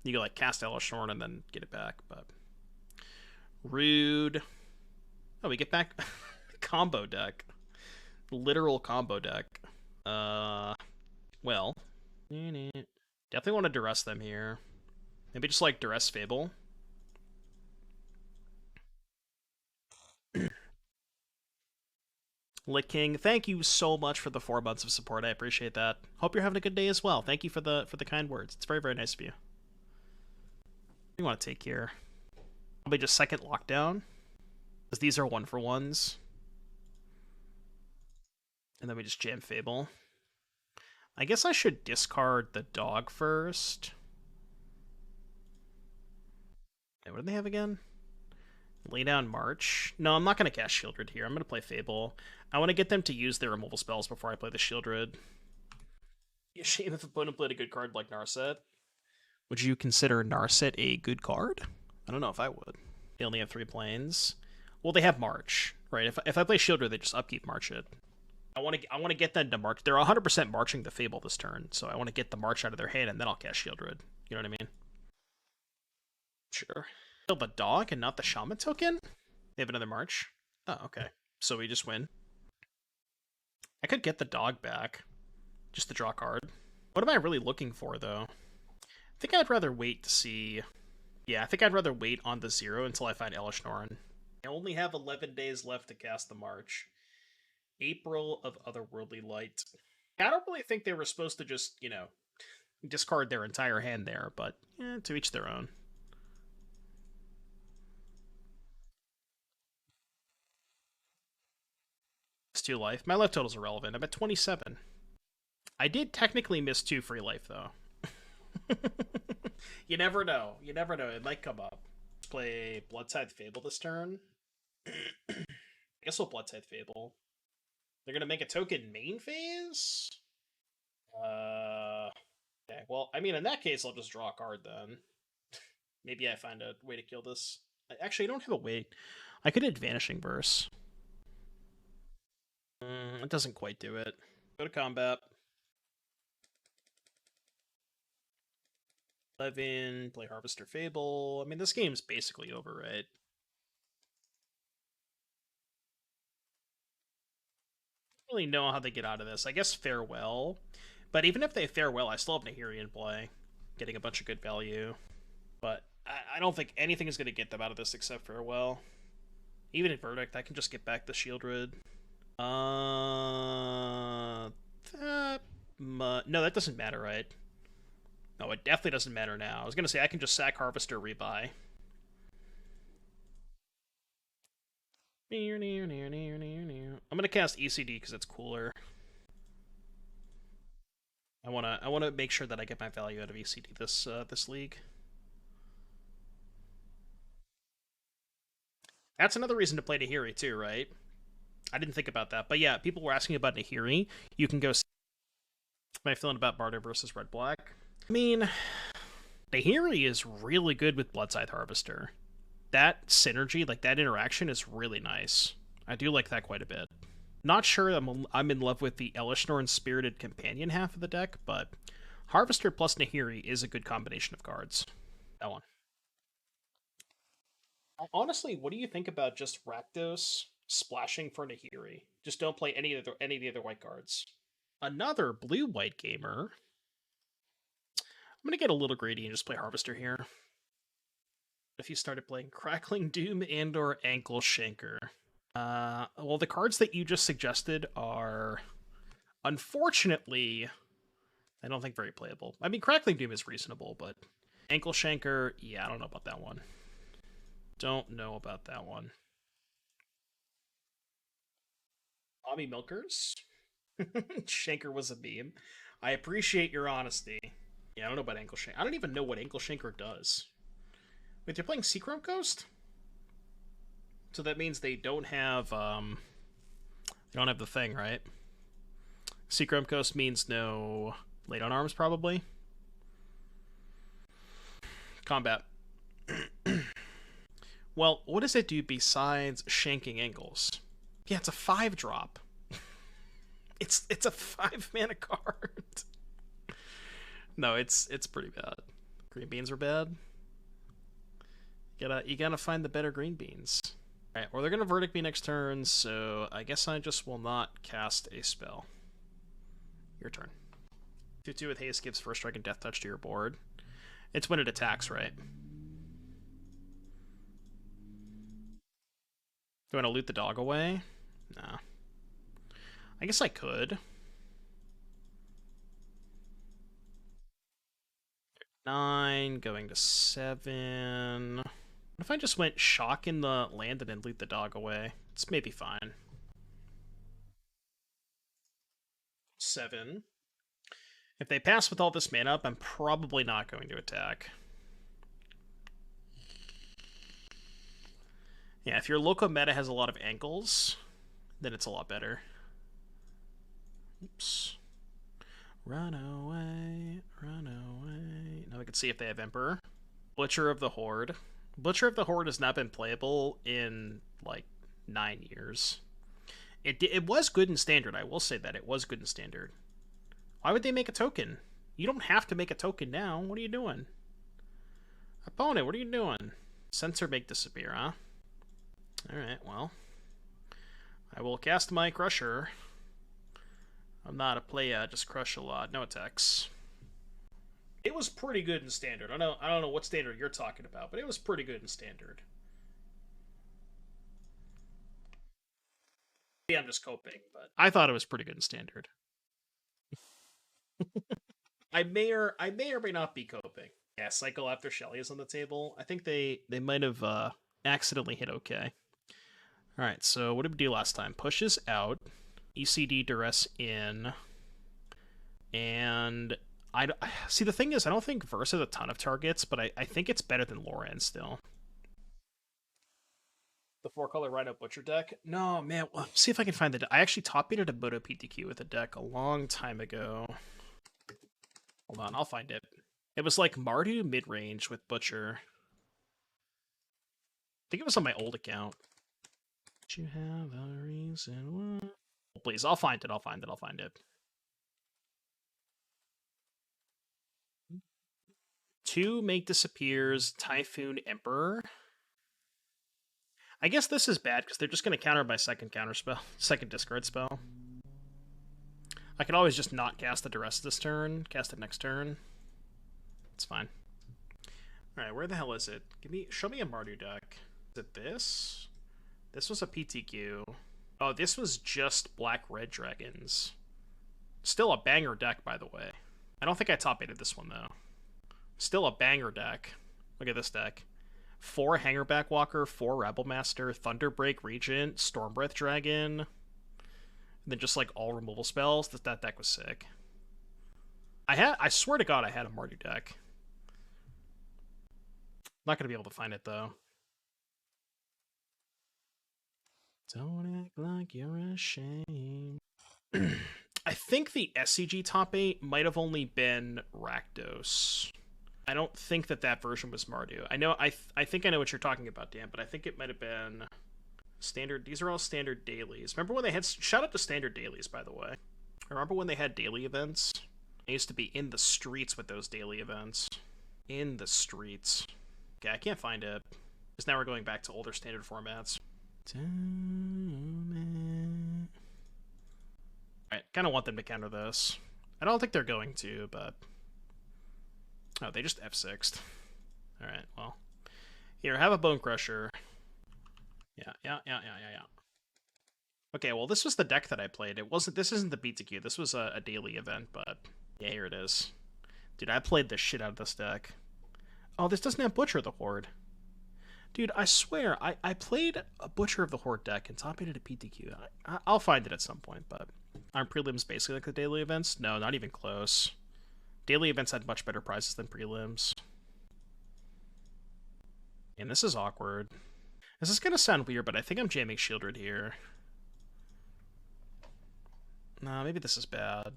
you can like cast Elesh Norn and then get it back. But rude. Oh, we get back combo deck, literal combo deck. Well, definitely want to duress them here. Maybe just like duress Fable. Lit King, thank you so much for the 4 months of support. I appreciate that. Hope you're having a good day as well. Thank you for the kind words. It's very, very nice of you. What do you want to take here? Probably just second lockdown, because these are 1-for-1s. And then we just jam Fable. I guess I should discard the dog first. Okay, what do they have again? Lay down March. No, I'm not going to cast Sheoldred here. I'm going to play Fable. I want to get them to use their removal spells before I play the Sheoldred. Be a shame if opponent played a good card like Narset. Would you consider Narset a good card? I don't know if I would. They only have 3 planes. Well, they have March, right? If I play Sheoldred, they just upkeep March it. I want to get them to March. They're 100% marching the Fable this turn, so I want to get the March out of their hand, and then I'll cast Sheoldred. You know what I mean? Sure. Kill the dog and not the shaman token? They have another March? Oh, okay. So we just win. I could get the dog back. Just to draw a card. What am I really looking for, though? I think I'd rather wait to see... Yeah, I think I'd rather wait on the 0 until I find Elesh Norn. I only have 11 days left to cast the March. April of Otherworldly Light. I don't really think they were supposed to just, you know, discard their entire hand there, but to each their own. It's 2 life. My life total's irrelevant. I'm at 27. I did technically miss 2 free life, though. You never know. You never know. It might come up. Play Bloodtithe Fable this turn. I guess we'll Bloodtithe Fable. They're gonna make a token main phase? Okay, well, I mean, in that case, I'll just draw a card then. Maybe I find a way to kill this. Actually, I don't have a way. I could hit Vanishing Verse. It doesn't quite do it. Go to combat. 11, play Harvester Fable. I mean, this game's basically over, right? I don't really know how they get out of this. I guess Farewell. But even if they Farewell, I still have Nahiri in play. Getting a bunch of good value. But I don't think anything is going to get them out of this except Farewell. Even in Verdict, I can just get back the Sheoldred. No, that doesn't matter, right? No, it definitely doesn't matter now. I was going to say I can just sack Harvester, rebuy. I'm going to cast ECD because it's cooler. I want to make sure that I get my value out of ECD this league. That's another reason to play Nahiri too, right? I didn't think about that. But yeah, people were asking about Nahiri. You can go see my feeling about Mardu versus Red Black. I mean, Nahiri is really good with Bloodtithe Harvester. That synergy, like that interaction, is really nice. I do like that quite a bit. Not sure I'm in love with the Elesh Norn Spirited Companion half of the deck, but Harvester plus Nahiri is a good combination of cards. That one. Honestly, what do you think about just Rakdos splashing for Nahiri? Just don't play any of the other white cards. Another blue-white gamer. I'm gonna get a little greedy and just play Harvester here. If you started playing Crackling Doom and/or Ankle Shanker. Well, the cards that you just suggested are, unfortunately, I don't think very playable. I mean, Crackling Doom is reasonable, but Ankle Shanker, yeah, I don't know about that one. Don't know about that one. Hobby Milkers? Shanker was a meme. I appreciate your honesty. Yeah, I don't know about Ankle Shanker. I don't even know what Ankle Shanker does. Wait, they're playing Secret Ghost? So that means they don't have the thing, right? Secret Ghost means no late on arms, probably. Combat. Well, what does it do besides shanking ankles? Yeah, it's a 5-drop. It's a 5-mana card. No, it's pretty bad. Green beans are bad. You gotta find the better green beans. Alright, or they're gonna Verdict me next turn, so I guess I just will not cast a spell. Your turn. 2/2 with haste gives first strike and death touch to your board. It's when it attacks, right? Do I want to loot the dog away? Nah. I guess I could. 9, going to 7. What if I just went shock in the land and then loot the dog away? It's maybe fine. 7. If they pass with all this mana up, I'm probably not going to attack. Yeah, if your local meta has a lot of ankles, then it's a lot better. Oops. Run away, run away. Now we can see if they have Emperor. Butcher of the Horde. Butcher of the Horde has not been playable in, like, 9 years. It was good in Standard, I will say that. It was good in Standard. Why would they make a token? You don't have to make a token now. What are you doing? Opponent, what are you doing? Censor make disappear, huh? Alright, well. I will cast my Crusher. I'm not a player, just crush a lot. No attacks. It was pretty good in Standard. I don't know what Standard you're talking about, but it was pretty good in Standard. Yeah, I'm just coping, but I thought it was pretty good in Standard. I may or may not be coping. Yeah, Cycle after Shelly is on the table. I think they might have accidentally hit okay. Alright, so what did we do last time? Pushes out, ECD Duress in, and see, the thing is, I don't think Verse has a ton of targets, but I think it's better than Loran still. The 4-color Rhino Butcher deck? No, man, well, see if I can find the deck. I actually top-aided a Moto PTQ with a deck a long time ago. Hold on, I'll find it. It was like Mardu mid-range with Butcher. I think it was on my old account. You have a reason why. Oh, please, I'll find it. 2 make disappears, Typhoon Emperor. I guess this is bad because they're just going to counter my second discard spell. I could always just not cast the Duress this turn, cast it next turn. It's fine. Alright, where the hell is it? Show me a Mardu deck. Is it this? This was a PTQ. Oh, this was just Black-Red Dragons. Still a banger deck, by the way. I don't think I top-aided this one, though. Still a banger deck. Look at this deck. 4 Hangerback Walker, 4 Rabble Master, Thunderbreak Regent, Stormbreath Dragon. And then just, like, all removal spells. That deck was sick. I swear to God I had a Mardu deck. Not gonna be able to find it, though. Don't act like you're ashamed. I think the SCG top 8 might have only been Rakdos. I don't think that version was Mardu. I think I know what you're talking about, Dan, but I think it might have been standard. These are all standard dailies. Remember when they had... Shout out to standard dailies, by the way. Remember when they had daily events? I used to be in the streets with those daily events. In the streets. Okay, I can't find it. Because now we're going back to older standard formats. Alright, kind of want them to counter this. I don't think they're going to, but... Oh, they just F6'd. Alright, well. Here, have a Bonecrusher. Yeah. Okay, well, this was the deck that I played. This isn't the BTQ. This was a daily event, but... Yeah, here it is. Dude, I played the shit out of this deck. Oh, this doesn't have Butcher of the Horde. Dude, I swear, I played a Butcher of the Horde deck and top 8 at a PTQ. I'll find it at some point, but aren't prelims basically like the daily events? No, not even close. Daily events had much better prizes than prelims. And this is awkward. This is gonna sound weird, but I think I'm jamming Sheoldred here. Nah, maybe this is bad.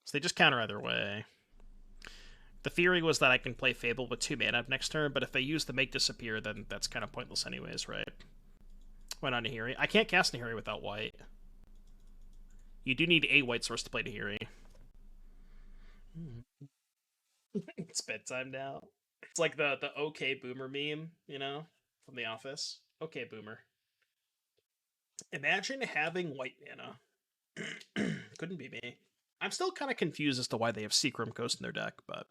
So they just counter either way. The theory was that I can play Fable with 2 mana next turn, but if they use the Make Disappear, then that's kind of pointless anyways, right? Why not Nahiri? I can't cast Nahiri without white. You do need a white source to play Nahiri. It's bedtime now. It's like the OK Boomer meme, you know, from The Office. OK Boomer. Imagine having white mana. Couldn't be me. I'm still kind of confused as to why they have Seacrum Coast in their deck, but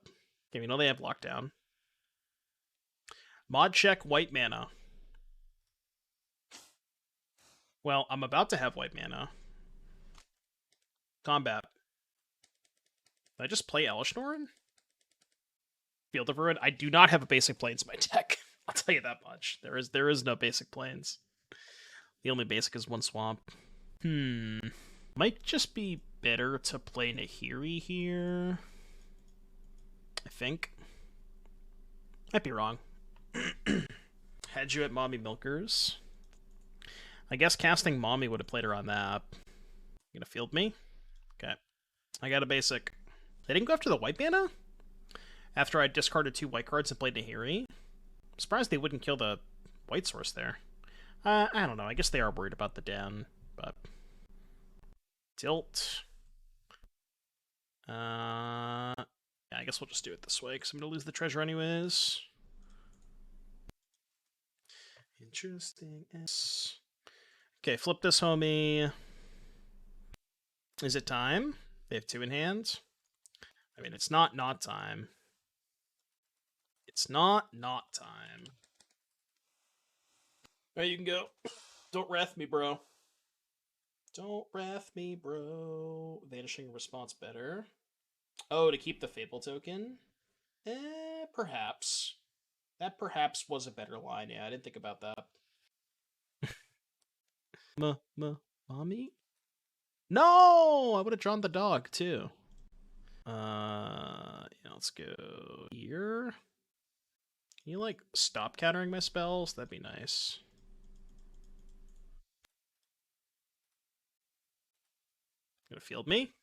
okay, we know they have Lockdown. Mod check white mana. Well, I'm about to have white mana. Combat. Did I just play Elesh Norn? Field of Ruin? I do not have a basic plains in my deck. I'll tell you that much. There is no basic plains. The only basic is 1 swamp. Might just be better to play Nahiri here. I think. Might be wrong. Had you at Mommy Milkers. I guess casting Mommy would have played her on that. You gonna field me? Okay. I got a basic. They didn't go after the white mana? After I discarded 2 white cards and played Nahiri? I'm surprised they wouldn't kill the white source there. I don't know. I guess they are worried about the den, but... Tilt. Yeah, I guess we'll just do it this way, because I'm going to lose the treasure anyways. Interesting. Okay, flip this, homie. Is it time? They have 2 in hand. I mean, it's not time. It's not time. Alright, you can go. Don't wrath me, bro. Don't wrath me, bro. Vanishing response better. Oh, to keep the Fable token? Perhaps. That perhaps was a better line. Yeah, I didn't think about that. Mommy? No! I would have drawn the dog, too. Yeah, let's go here. Can you, like, stop countering my spells? That'd be nice. Gonna field me?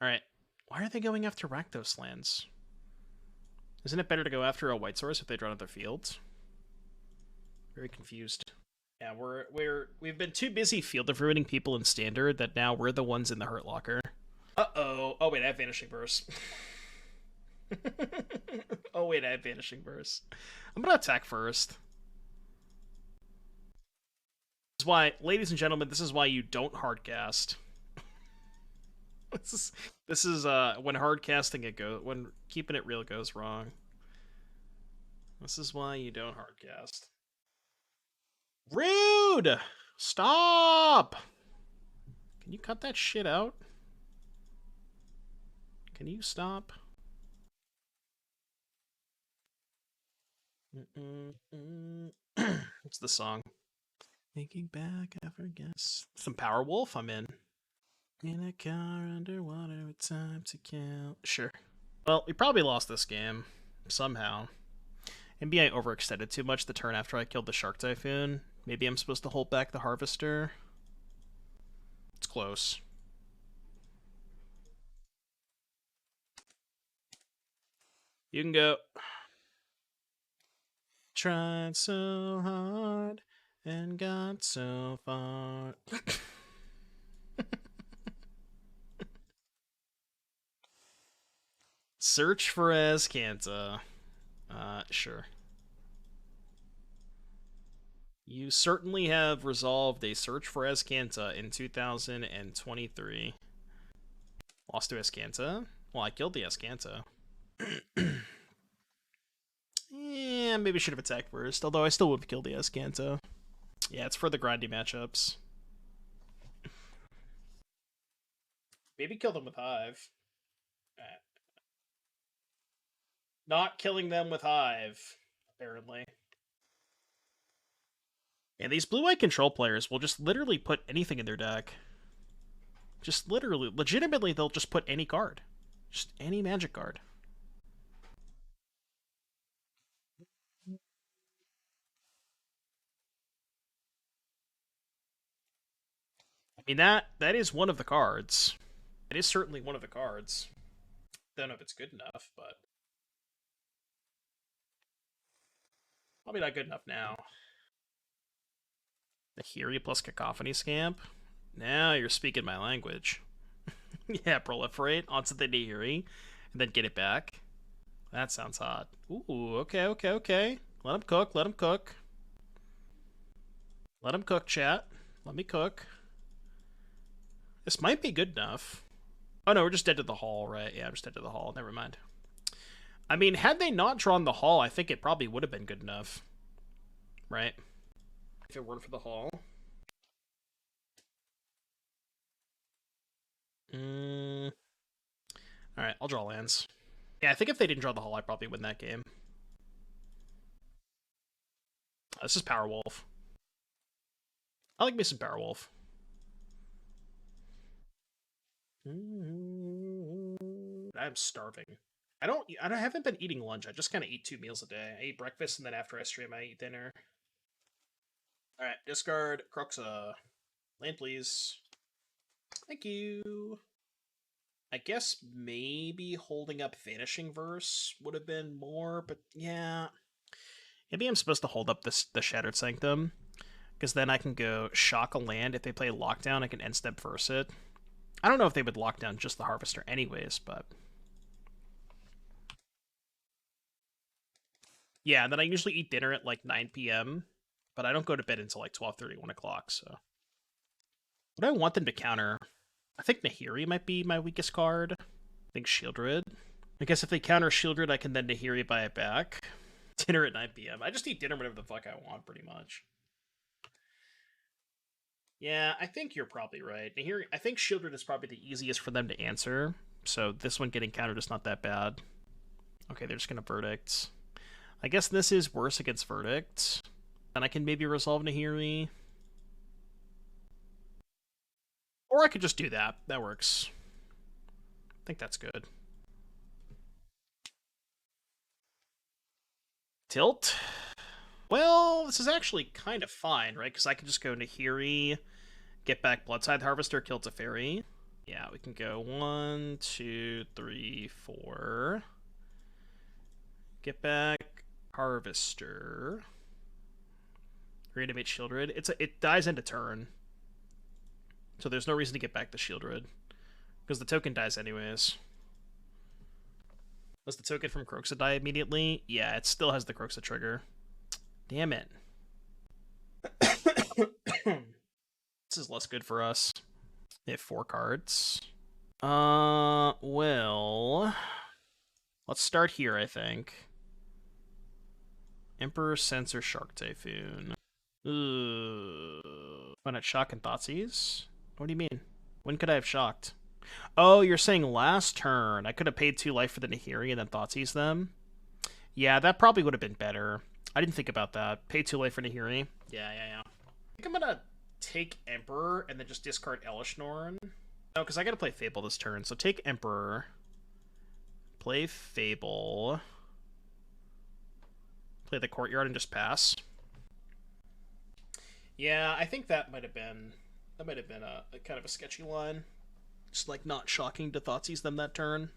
Alright. Why are they going after Rakdos lands? Isn't it better to go after a white source if they draw another field? Very confused. Yeah, we've been too busy field of ruining people in standard that now we're the ones in the hurt locker. Uh-oh. Oh wait, I have Vanishing Verse. Oh wait, I have Vanishing Verse. I'm gonna attack first. This is why, ladies and gentlemen, this is why you don't hardcast. This is when hardcasting when keeping it real goes wrong. This is why you don't hardcast. Rude! Stop! Can you cut that shit out? Can you stop? What's the song? Thinking back, I forget. Some Power Wolf, I'm in. In a car underwater with time to count. Sure. Well, we probably lost this game. Somehow. Maybe I overextended too much the turn after I killed the Shark Typhoon. Maybe I'm supposed to hold back the Harvester. It's close. You can go. Tried so hard and got so far. Search for Azcanta. Sure. You certainly have resolved a search for Azcanta in 2023. Lost to Azcanta? Well, I killed the Azcanta. Yeah, maybe I should have attacked first, although I still would have killed the Azcanta. Yeah, it's for the grindy matchups. Maybe kill them with Hive. Not killing them with Hive, apparently. And these blue-white control players will just literally put anything in their deck. Just literally, legitimately, they'll just put any card. Just any magic card. I mean, that is one of the cards. It is certainly one of the cards. Don't know if it's good enough, but probably not good enough now. The Nahiri plus Cacophony Scamp? Now you're speaking my language. Yeah, proliferate onto the Nahiri, and then get it back. That sounds hot. Ooh, okay. Let him cook, let him cook. Let him cook, chat. Let me cook. This might be good enough. Oh no, we're just dead to the hall, right? Yeah, I'm just dead to the hall. Never mind. I mean, had they not drawn the hall, I think it probably would have been good enough. Right? If it weren't for the hall. Alright, I'll draw lands. Yeah, I think if they didn't draw the hall, I'd probably win that game. This is Powerwolf. I like me some Powerwolf. I'm starving. I haven't been eating lunch. I just kind of eat 2 meals a day. I eat breakfast, and then after I stream, I eat dinner. Alright, discard Kroxa. Land, please. Thank you. I guess maybe holding up Vanishing Verse would have been more, but yeah. Maybe I'm supposed to hold up the Shattered Sanctum, because then I can go shock a land. If they play Lockdown, I can end step verse it. I don't know if they would lock down just the Harvester anyways, but... Yeah, and then I usually eat dinner at like 9 p.m., but I don't go to bed until like 12:30, 1 o'clock, so... What do I want them to counter? I think Nahiri might be my weakest card. I think Sheoldred. I guess if they counter Sheoldred, I can then Nahiri buy it back. Dinner at 9 p.m. I just eat dinner whatever the fuck I want, pretty much. Yeah, I think you're probably right. Nahiri, I think Sheoldred is probably the easiest for them to answer, so this one getting countered is not that bad. Okay, they're just gonna Verdict. I guess this is worse against Verdict. Then I can maybe resolve Nahiri. Or I could just do that. That works. I think that's good. Tilt. Well, this is actually kind of fine, right? Because I can just go Nahiri, get back Bloodtithe Harvester, kill Teferi. Yeah, we can go 1, 2, 3, 4. Get back Harvester. Reanimate Sheoldred. It dies into turn. So there's no reason to get back the Sheoldred. Because the token dies anyways. Does the token from Kroxa die immediately? Yeah, it still has the Kroxa trigger. Damn it. This is less good for us. They have 4 cards. Well... Let's start here, I think. Emperor, Censor, Shark Typhoon. Why not Shock and Thoughtseize? What do you mean? When could I have shocked? Oh, you're saying last turn. I could have paid 2 life for the Nahiri and then Thoughtseize them? Yeah, that probably would have been better. I didn't think about that. Pay 2 life for Nahiri. Yeah. I think I'm gonna take Emperor and then just discard Elesh Norn. No, because I gotta play Fable this turn. So take Emperor. Play Fable. Play the Courtyard and just pass. Yeah, I think that might have been a kind of a sketchy line. Just like not shocking to Thoughtseize them that turn.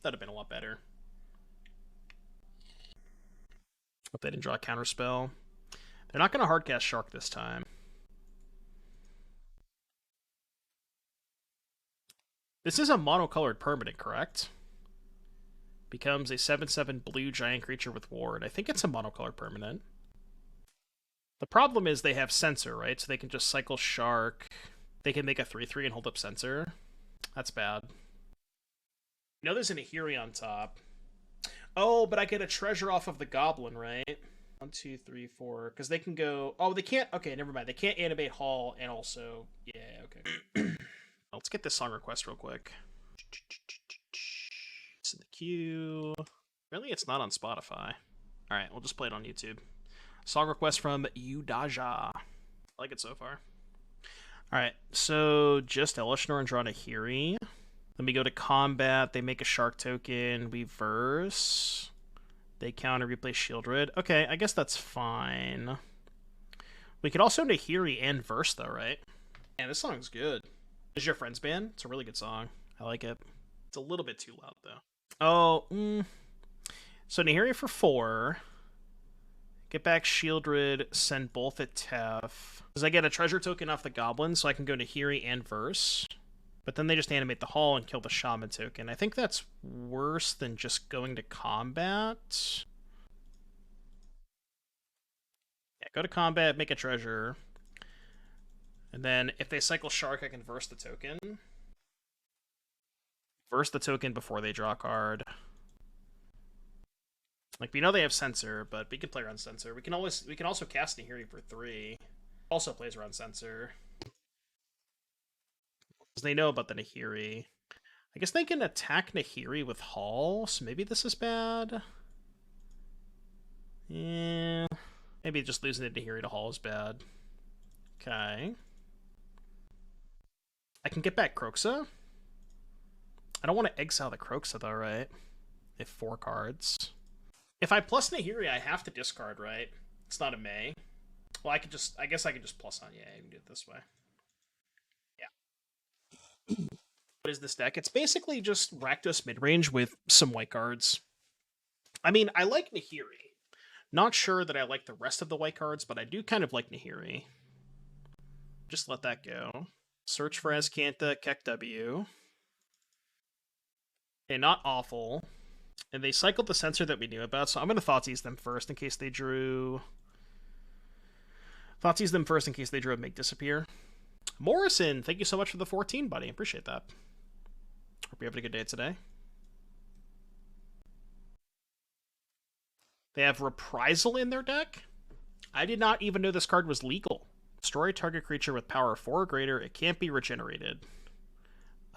That'd have been a lot better. Hope they didn't draw a counterspell. They're not going to hardcast Shark this time. This is a monocolored permanent, correct? Becomes a 7/7 blue giant creature with ward. I think it's a monocolored permanent. The problem is they have Censor, right? So they can just cycle Shark. They can make a 3/3 and hold up Censor. That's bad. You know there's an Nahiri on top. Oh, but I get a treasure off of the Goblin, right? 1, 2, 3, 4. Because they can go... Oh, they can't... Okay, never mind. They can't animate Hall and also... Yeah, okay. Let's get this song request real quick. It's in the queue. Really? It's not on Spotify. Alright, we'll just play it on YouTube. Song request from Udaja. I like it so far. Alright, so just Elesh, Norn, draw Nahiri. Then we go to combat. They make a shark token. We verse. They counter, replay Sheoldred. Okay, I guess that's fine. We could also Nahiri and verse, though, right? Man, this song's good. Is Your Friend's Band? It's a really good song. I like it. It's a little bit too loud, though. Oh, So Nahiri for 4. Get back Sheoldred, send both at Tef. Because I get a treasure token off the goblin, so I can go Nahiri and verse. But then they just animate the hall and kill the shaman token. I think that's worse than just going to combat. Yeah, go to combat, make a treasure. And then if they cycle shark, I can verse the token. Verse the token before they draw a card. Like, we know they have Censor, but we can play around Censor. We can also cast Nahiri for 3. Also plays around Censor. Because they know about the Nahiri. I guess they can attack Nahiri with Hall, so maybe this is bad. Yeah. Maybe just losing to Nahiri to Hall is bad. Okay. I can get back Kroxa. I don't want to exile the Kroxa, though, right? If 4 cards. If I plus Nahiri, I have to discard, right? It's not a May. Well, I guess I could just plus on, yeah, I can do it this way. Yeah. What is this deck? It's basically just Rakdos midrange with some white cards. I mean, I like Nahiri. Not sure that I like the rest of the white cards, but I do kind of like Nahiri. Just let that go. Search for Azcanta, Keck W. Okay, not awful. And they cycled the Censor that we knew about, so I'm going to Thoughtseize them first in case they drew... Thoughtseize them first in case they drew a Make Disappear. Morrison, thank you so much for the 14, buddy. Appreciate that. Hope you're having a good day today. They have Reprisal in their deck? I did not even know this card was legal. Destroy a target creature with power 4 or greater. It can't be regenerated.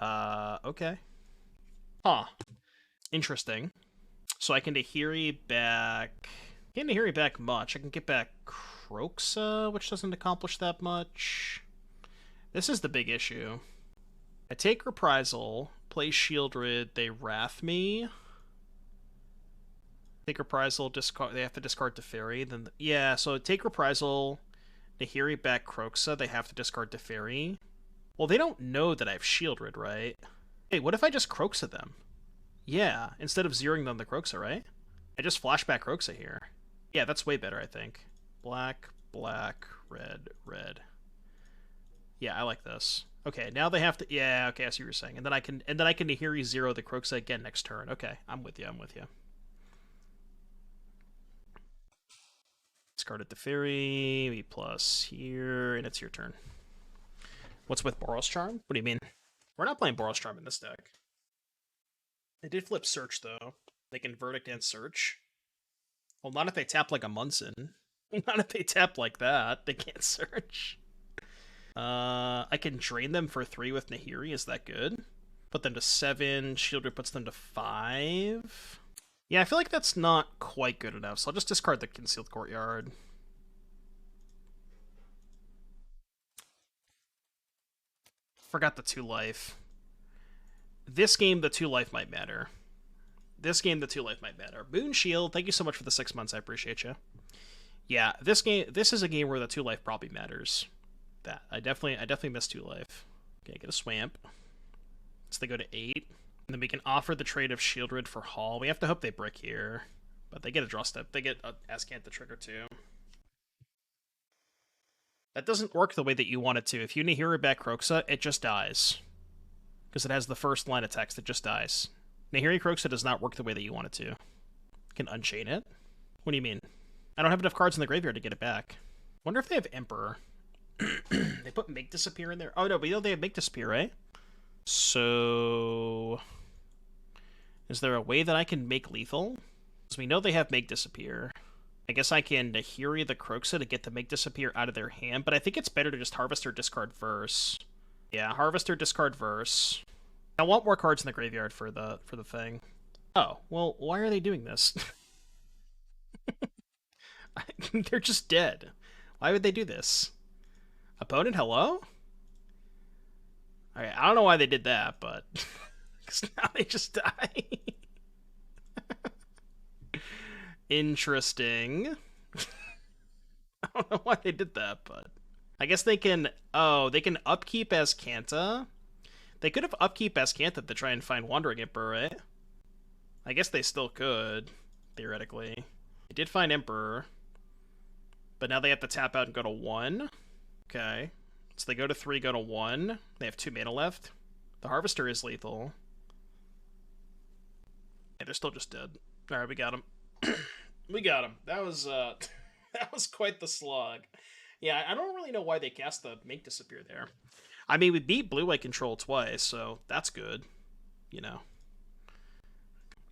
Okay. Huh. Interesting. So I can Nahiri back... I can't Nahiri back much. I can get back Kroxa, which doesn't accomplish that much. This is the big issue. I take Reprisal, play Sheoldred, they Wrath me. Take Reprisal, discard. They have to discard Teferi. Then yeah, so take Reprisal, Nahiri back Kroxa, they have to discard Teferi. Well, they don't know that I have Sheoldred, right? Hey, what if I just Kroxa them? Yeah, instead of zeroing them the Kroxa, right? I just flashback Kroxa here. Yeah, that's way better, I think. Black, black, red, red. Yeah, I like this. Okay, now they have to... Yeah, okay, I see what you're saying. And then I can Nahiri zero the Kroxa again next turn. Okay, I'm with you, I'm with you. Discarded the Fairy, we plus here, and it's your turn. What's with Boros Charm? What do you mean? We're not playing Boros Charm in this deck. They did flip Search, though. They can Verdict and Search. Well, not if they tap like a Munson. Not if they tap like that. They can't Search. I can drain them for 3 with Nahiri. Is that good? Put them to 7. Sheoldred puts them to 5. Yeah, I feel like that's not quite good enough, so I'll just discard the Concealed Courtyard. Forgot the 2 life. This game, the 2 life might matter. This game, the 2 life might matter. Moon Shield, thank you so much for the 6 months. I appreciate you. Yeah, this is a game where the 2 life probably matters. That I definitely missed 2 life. Okay, get a Swamp. So they go to 8, and then we can offer the trade of Sheoldred for Hall. We have to hope they brick here, but they get a draw step. They get a Azcanta the trigger too. That doesn't work the way that you want it to. If you Nahiri back Kroxa, it just dies. Because it has the first line of text, it just dies. Nahiri Kroxa does not work the way that you want it to. You can unchain it? What do you mean? I don't have enough cards in the graveyard to get it back. Wonder if they have Emperor. They put Make Disappear in there? Oh no, but you know they have Make Disappear, right? So... is there a way that I can make lethal? Because we know they have Make Disappear. I guess I can Nahiri the Kroxa to get the Make Disappear out of their hand, but I think it's better to just Harvester, discard Verse. Yeah, Harvester, discard Verse. I want more cards in the graveyard for the thing. Oh, well, why are they doing this? They're just dead. Why would they do this? Opponent, hello? Okay, I don't know why they did that, but... Because now they just die. Interesting. I don't know why they did that, but... I guess they can... Oh, they can upkeep as Kanta? They could have upkeep as Kanta to try and find Wandering Emperor, right? I guess they still could, theoretically. They did find Emperor. But now they have to tap out and go to 1. Okay. So they go to 3, go to 1. They have 2 mana left. The Harvester is lethal. Yeah, they're still just dead. Alright, we got him. We got him. That was that was quite the slog. Yeah, I don't really know why they cast the Make Disappear there. I mean, we beat blue-white control twice, so that's good. You know.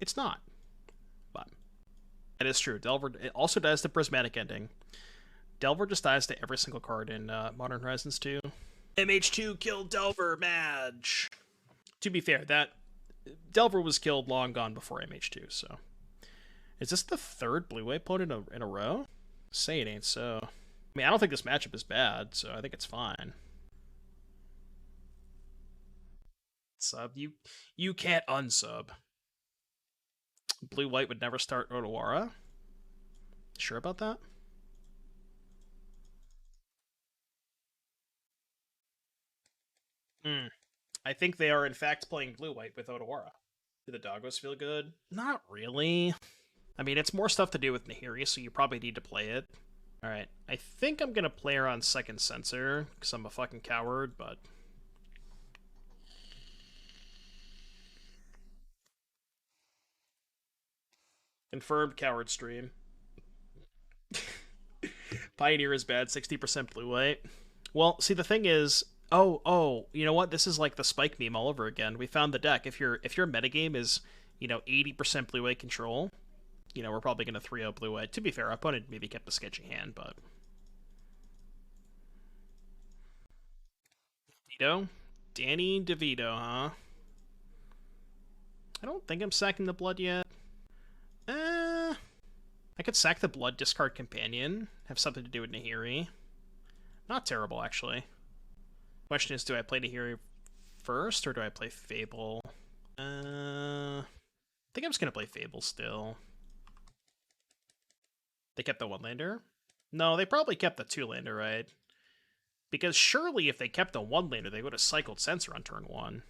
It's not. But it is true. Delver it also dies to Prismatic Ending. Delver just dies to every single card in Modern Horizons 2. MH2 killed Delver, Madge! To be fair, that Delver was killed long gone before MH2, so... Is this the third blue-white opponent in a row? Say it ain't so. I mean, I don't think this matchup is bad, so I think it's fine. Sub, you can't unsub. Blue-white would never start Otawara? Sure about that? I think they are in fact playing blue-white with Otawara. Do the doggos feel good? Not really. I mean, it's more stuff to do with Nahiri, so you probably need to play it. Alright, I think I'm gonna play her on second sensor, because I'm a fucking coward, but... Confirmed coward stream. Pioneer is bad, 60% blue-white. Well, see, the thing is... Oh, you know what? This is like the Spike meme all over again. We found the deck. If your metagame is, 80% blue-white control, we're probably going to 3-0 blue-white. To be fair, our opponent maybe kept a sketchy hand, but... DeVito? Danny DeVito, huh? I don't think I'm sacking the Blood yet. I could sack the Blood, discard Companion, have something to do with Nahiri. Not terrible, actually. Question is, do I play Nahiri first, or do I play Fable? I think I'm just going to play Fable still. They kept the 1-lander? No, they probably kept the 2-lander, right? Because surely if they kept the 1-lander, they would have cycled Censor on turn 1.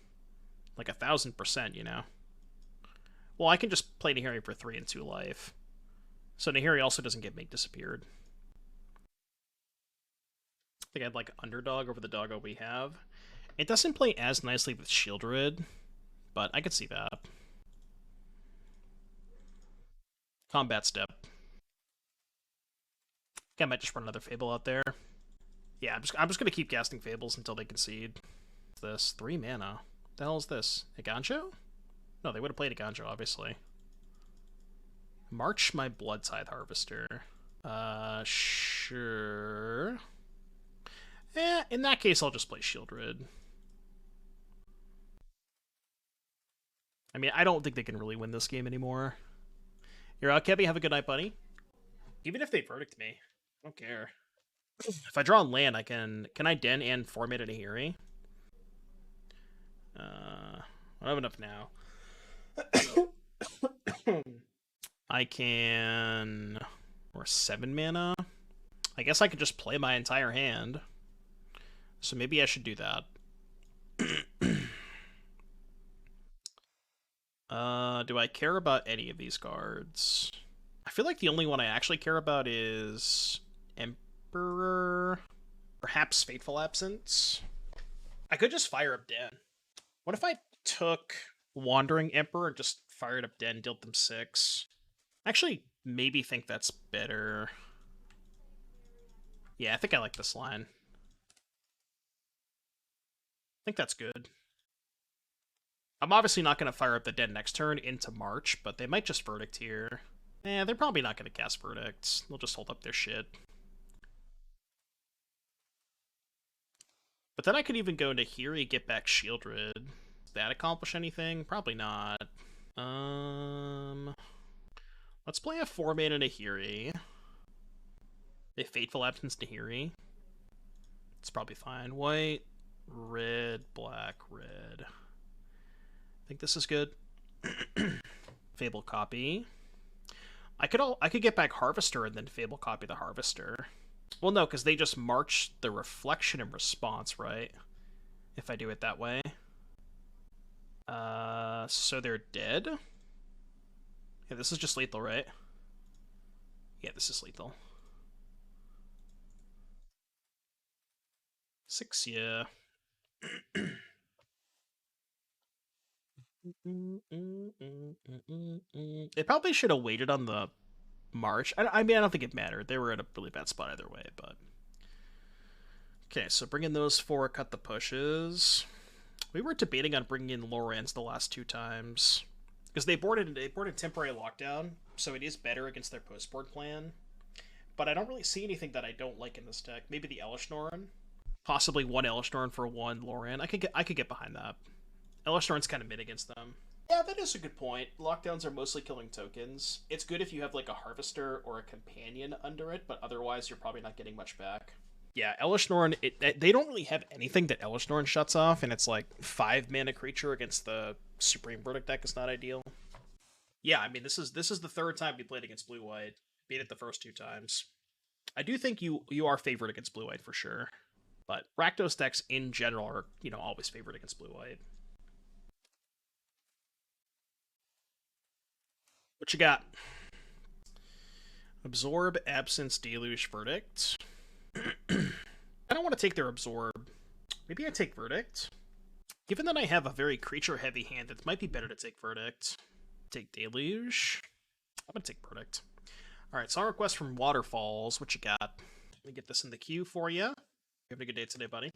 Like 1,000%, Well, I can just play Nahiri for 3 and 2 life. So Nahiri also doesn't get Make Disappeared. I think I'd like Underdog over the doggo we have. It doesn't play as nicely with Sheoldred, but I could see that. Combat Step. I think I might just run another Fable out there. Yeah, I'm just gonna keep casting Fables until they concede. What's this? 3 mana. What the hell is this? A Gancho? No, they would have played a Gancho, obviously. March my Bloodtithe Harvester. Sure. In that case, I'll just play Sheoldred. I mean, I don't think they can really win this game anymore. You're out, Kebby. Have a good night, buddy. Even if they verdict me, I don't care. If I draw on land, I can I den and format a Nahiri? I don't have enough now. I can... Or 7 mana? I guess I could just play my entire hand. So maybe I should do that. Do I care about any of these cards? I feel like the only one I actually care about is Emperor. Perhaps Fateful Absence. I could just fire up Den. What if I took Wandering Emperor and just fired up Den, dealt them 6? Actually, maybe think that's better. Yeah, I think I like this line. I think that's good. I'm obviously not going to fire up the Den next turn into March, but they might just Verdict here. They're probably not going to cast Verdicts. They'll just hold up their shit. But then I could even go Nahiri, get back Sheoldred. Does that accomplish anything? Probably not. Let's play a 4-mana Nahiri. A Fateful Absence Nahiri. It's probably fine. White, red, black, red. I think this is good. Fable copy. I could get back Harvester and then Fable copy the Harvester. Well, no, because they just march the Reflection in response, right? If I do it that way. So they're dead? Yeah, this is just lethal, right? Yeah, this is lethal. 6, yeah. They probably should have waited on the March. I mean, I don't think it mattered. They were in a really bad spot either way, but... Okay, so bring in those 4, cut the pushes. We were debating on bringing in Lorans the last 2 times. Because they boarded Temporary Lockdown, so it is better against their post-board plan. But I don't really see anything that I don't like in this deck. Maybe the Elesh Norn. Possibly 1 Elesh Norn for 1 Loran. I could get behind that. Elesh Norn's kind of mid against them. Yeah, that is a good point. Lockdowns are mostly killing tokens. It's good if you have like a Harvester or a Companion under it, but otherwise you're probably not getting much back. Yeah, Elesh Norn, they don't really have anything that Elesh Norn shuts off, and it's like 5 mana creature against the Supreme Verdict deck is not ideal. Yeah, I mean, this is the 3rd time we played against Blue-White. Beat it the first 2 times. I do think you are favored against Blue-White for sure. But Rakdos decks in general are, always favored against Blue-White. What you got? Absorb, Absence, Deluge, Verdict. I don't want to take their Absorb. Maybe I take Verdict. Given that I have a very creature-heavy hand, it might be better to take Verdict. Take Deluge. I'm going to take Verdict. Alright, song request from Waterfalls. What you got? Let me get this in the queue for you. You having a good day today, buddy?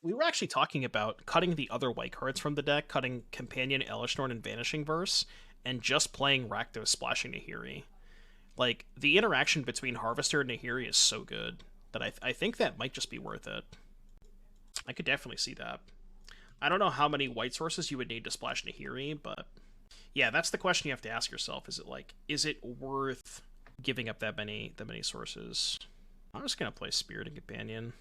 We were actually talking about cutting the other white cards from the deck, cutting Companion, Elesh Norn, and Vanishing Verse, and just playing Rakdos splashing Nahiri. Like, the interaction between Harvester and Nahiri is so good that I think that might just be worth it. I could definitely see that. I don't know how many white sources you would need to splash Nahiri, but yeah, that's the question you have to ask yourself. Is it worth giving up that many sources? I'm just gonna play Spirit and Companion.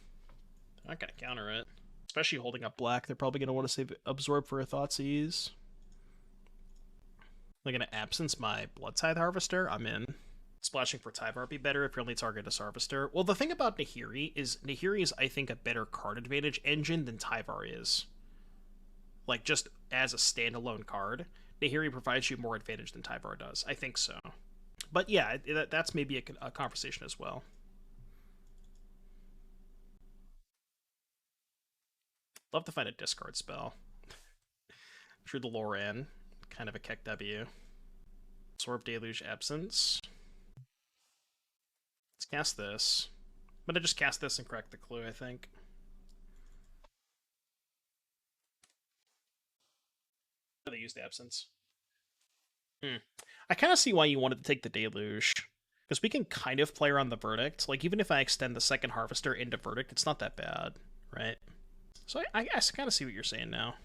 I'm not gonna counter it. Especially holding up black, they're probably gonna want to save Absorb for a Thoughtseize. They're gonna absence my Bloodtithe Harvester. I'm in. Splashing for Tyvar would be better if your only target is Harvester. Well, the thing about Nahiri is, I think, a better card advantage engine than Tyvar is. Like, just as a standalone card, Nahiri provides you more advantage than Tyvar does. I think so. But yeah, that's maybe a conversation as well. Love to find a discard spell. Drew the Loran. Kind of a Keck W. Absorb Deluge Absence. Let's cast this. I'm gonna just cast this and crack the clue, I think. They used Absence. I kind of see why you wanted to take the Deluge. Because we can kind of play around the Verdict. Like, even if I extend the second Harvester into Verdict, it's not that bad, right? So I kind of see what you're saying now.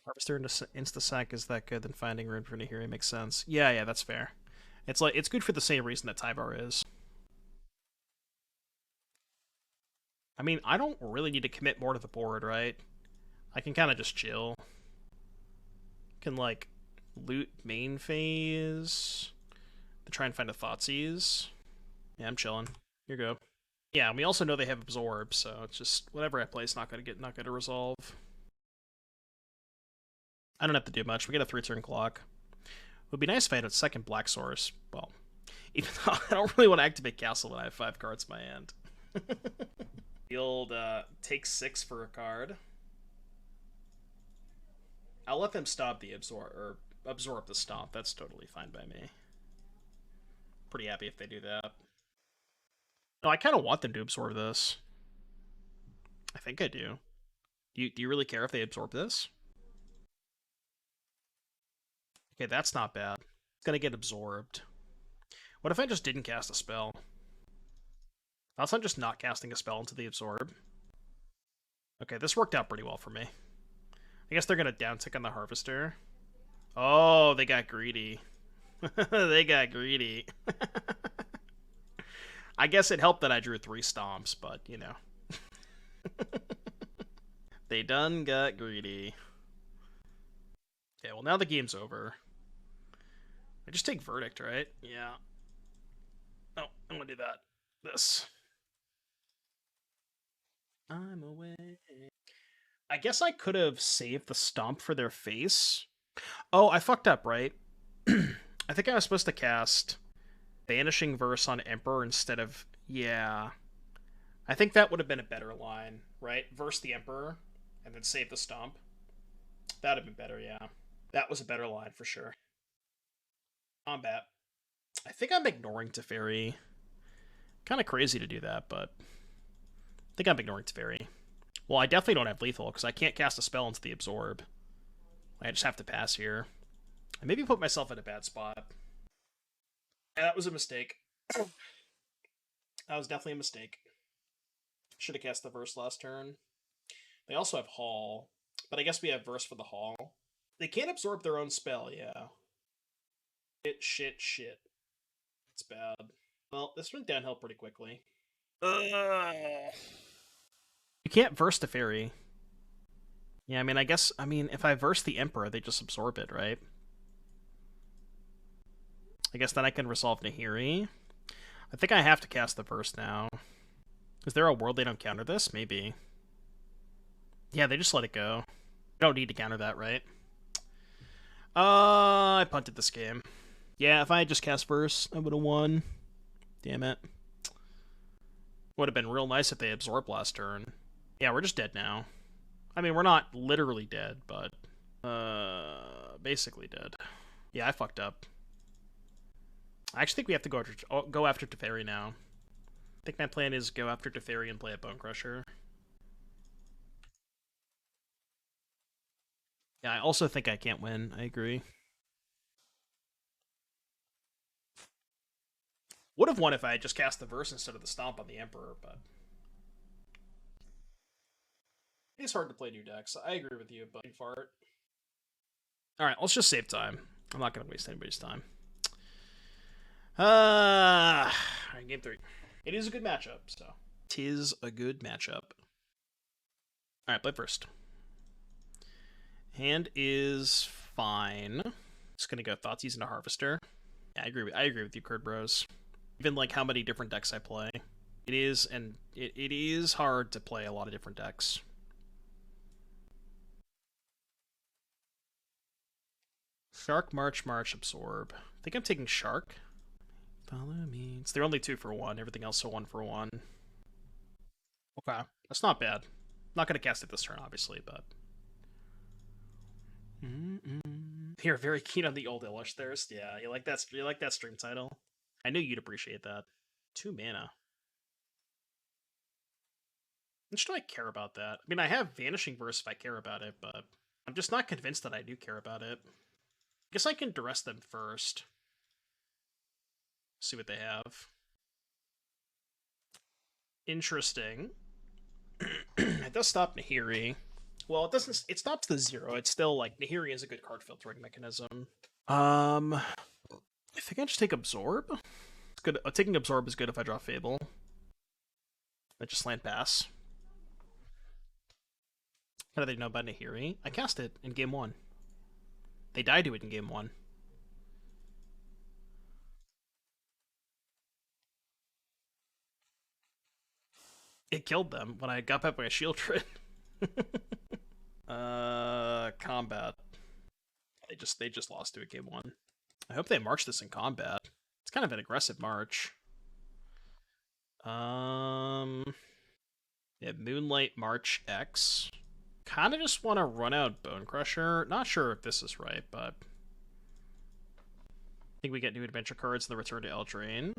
Harvester into Insta-Sack is that good, then finding Rune for Nahiri makes sense. Yeah, that's fair. It's good for the same reason that Tyvar is. I mean, I don't really need to commit more to the board, right? I can kind of just chill. Can, like, loot main phase. To try and find a Thoughtseize. Yeah, I'm chilling. Here you go. Yeah, and we also know they have Absorb, so it's just whatever I play is not gonna resolve. I don't have to do much. We get a 3-turn clock. It would be nice if I had a second black source. Well, even though I don't really want to activate Castle when I have 5 cards in my hand. The old take 6 for a card. I'll let them stop the absorb the stomp. That's totally fine by me. Pretty happy if they do that. No, I kind of want them to absorb this. I think I do. Do you really care if they absorb this? Okay, that's not bad. It's gonna get absorbed. What if I just didn't cast a spell? That's not just not casting a spell into the Absorb. Okay, this worked out pretty well for me. I guess they're going to downtick on the Harvester. Oh, they got greedy. They got greedy. I guess it helped that I drew 3 stomps, but, you know. They done got greedy. Okay, well, now the game's over. I just take Verdict, right? Yeah. No, I'm gonna do that. This. I'm awake. I guess I could have saved the stomp for their face. Oh, I fucked up, right? I think I was supposed to cast Vanishing Verse on Emperor instead of... Yeah. I think that would have been a better line, right? Verse the Emperor, and then save the stomp. That would have been better, yeah. That was a better line, for sure. Combat. I think I'm ignoring Teferi. Kind of crazy to do that, but... I think I'm ignoring Teferi. Well, I definitely don't have lethal, because I can't cast a spell into the Absorb. I just have to pass here. I maybe put myself in a bad spot. Yeah, that was a mistake. That was definitely a mistake. Should have cast the Verse last turn. They also have Haul, but I guess we have Verse for the Haul. They can't absorb their own spell, yeah. Shit. It's bad. Well, this went downhill pretty quickly. You can't Verse Teferi. Yeah, I mean, if I Verse the Emperor, they just absorb it, right? I guess then I can resolve Nahiri. I think I have to cast the Verse now. Is there a world they don't counter this? Maybe. Yeah, they just let it go. I don't need to counter that, right? I punted this game. Yeah, if I had just cast Verse, I would have won. Damn it. Would have been real nice if they absorbed last turn. Yeah, we're just dead now. I mean, we're not literally dead, but... basically dead. Yeah, I fucked up. I actually think we have to go after Teferi now. I think my plan is go after Teferi and play a Bonecrusher. Yeah, I also think I can't win. I agree. Would have won if I had just cast the Verse instead of the Stomp on the Emperor, but... It's hard to play new decks. I agree with you, but fart. Alright, let's just save time. I'm not going to waste anybody's time. Alright, game 3. It is a good matchup, so. 'Tis a good matchup. Alright, play first. Hand is fine. Just gonna go Thoughtseize into Harvester. Yeah, I agree with you, Kurd Bros. Even like how many different decks I play. It is, and it is hard to play a lot of different decks. Shark, March, Absorb. I think I'm taking Shark. Follow me. It's their only 2-for-1. Everything else so 1-for-1. Okay, that's not bad. Not gonna cast it this turn, obviously, but... You're very keen on the old Elesh Thirst. Yeah, you like that stream title. I knew you'd appreciate that. 2 mana. How much do I care about that? I mean, I have Vanishing Verse if I care about it, but I'm just not convinced that I do care about it. I guess I can duress them first. See what they have. Interesting. It does stop Nahiri. Well, it doesn't. It stops the 0. It's still like Nahiri is a good card filtering mechanism. I think I just take Absorb. It's good. Taking Absorb is good if I draw Fable. I just Slant Pass. How do they know about Nahiri? I cast it in game 1. They died to it in game 1. It killed them when I got back by a Sheoldred. Combat. They just lost to it game 1. I hope they march this in combat. It's kind of an aggressive march. Yeah, Moonlight March X. Kind of just want to run out Bonecrusher. Not sure if this is right, but I think we get new adventure cards in the Return to Eldraine.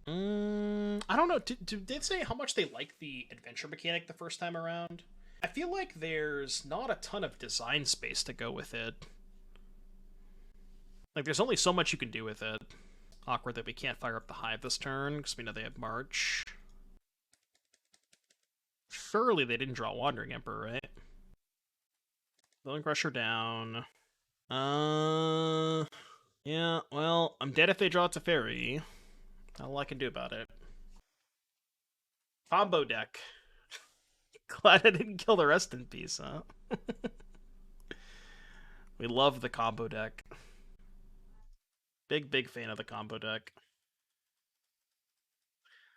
I don't know. Did they say how much they like the adventure mechanic the first time around? I feel like there's not a ton of design space to go with it. Like, there's only so much you can do with it. Awkward that we can't fire up the Hive this turn, because we know they have March. Surely they didn't draw Wandering Emperor, right? Bonecrusher down. Yeah, well, I'm dead if they draw Teferi. All I can do about it. Combo deck. Glad I didn't kill the rest in peace, huh? We love the combo deck. Big fan of the combo deck.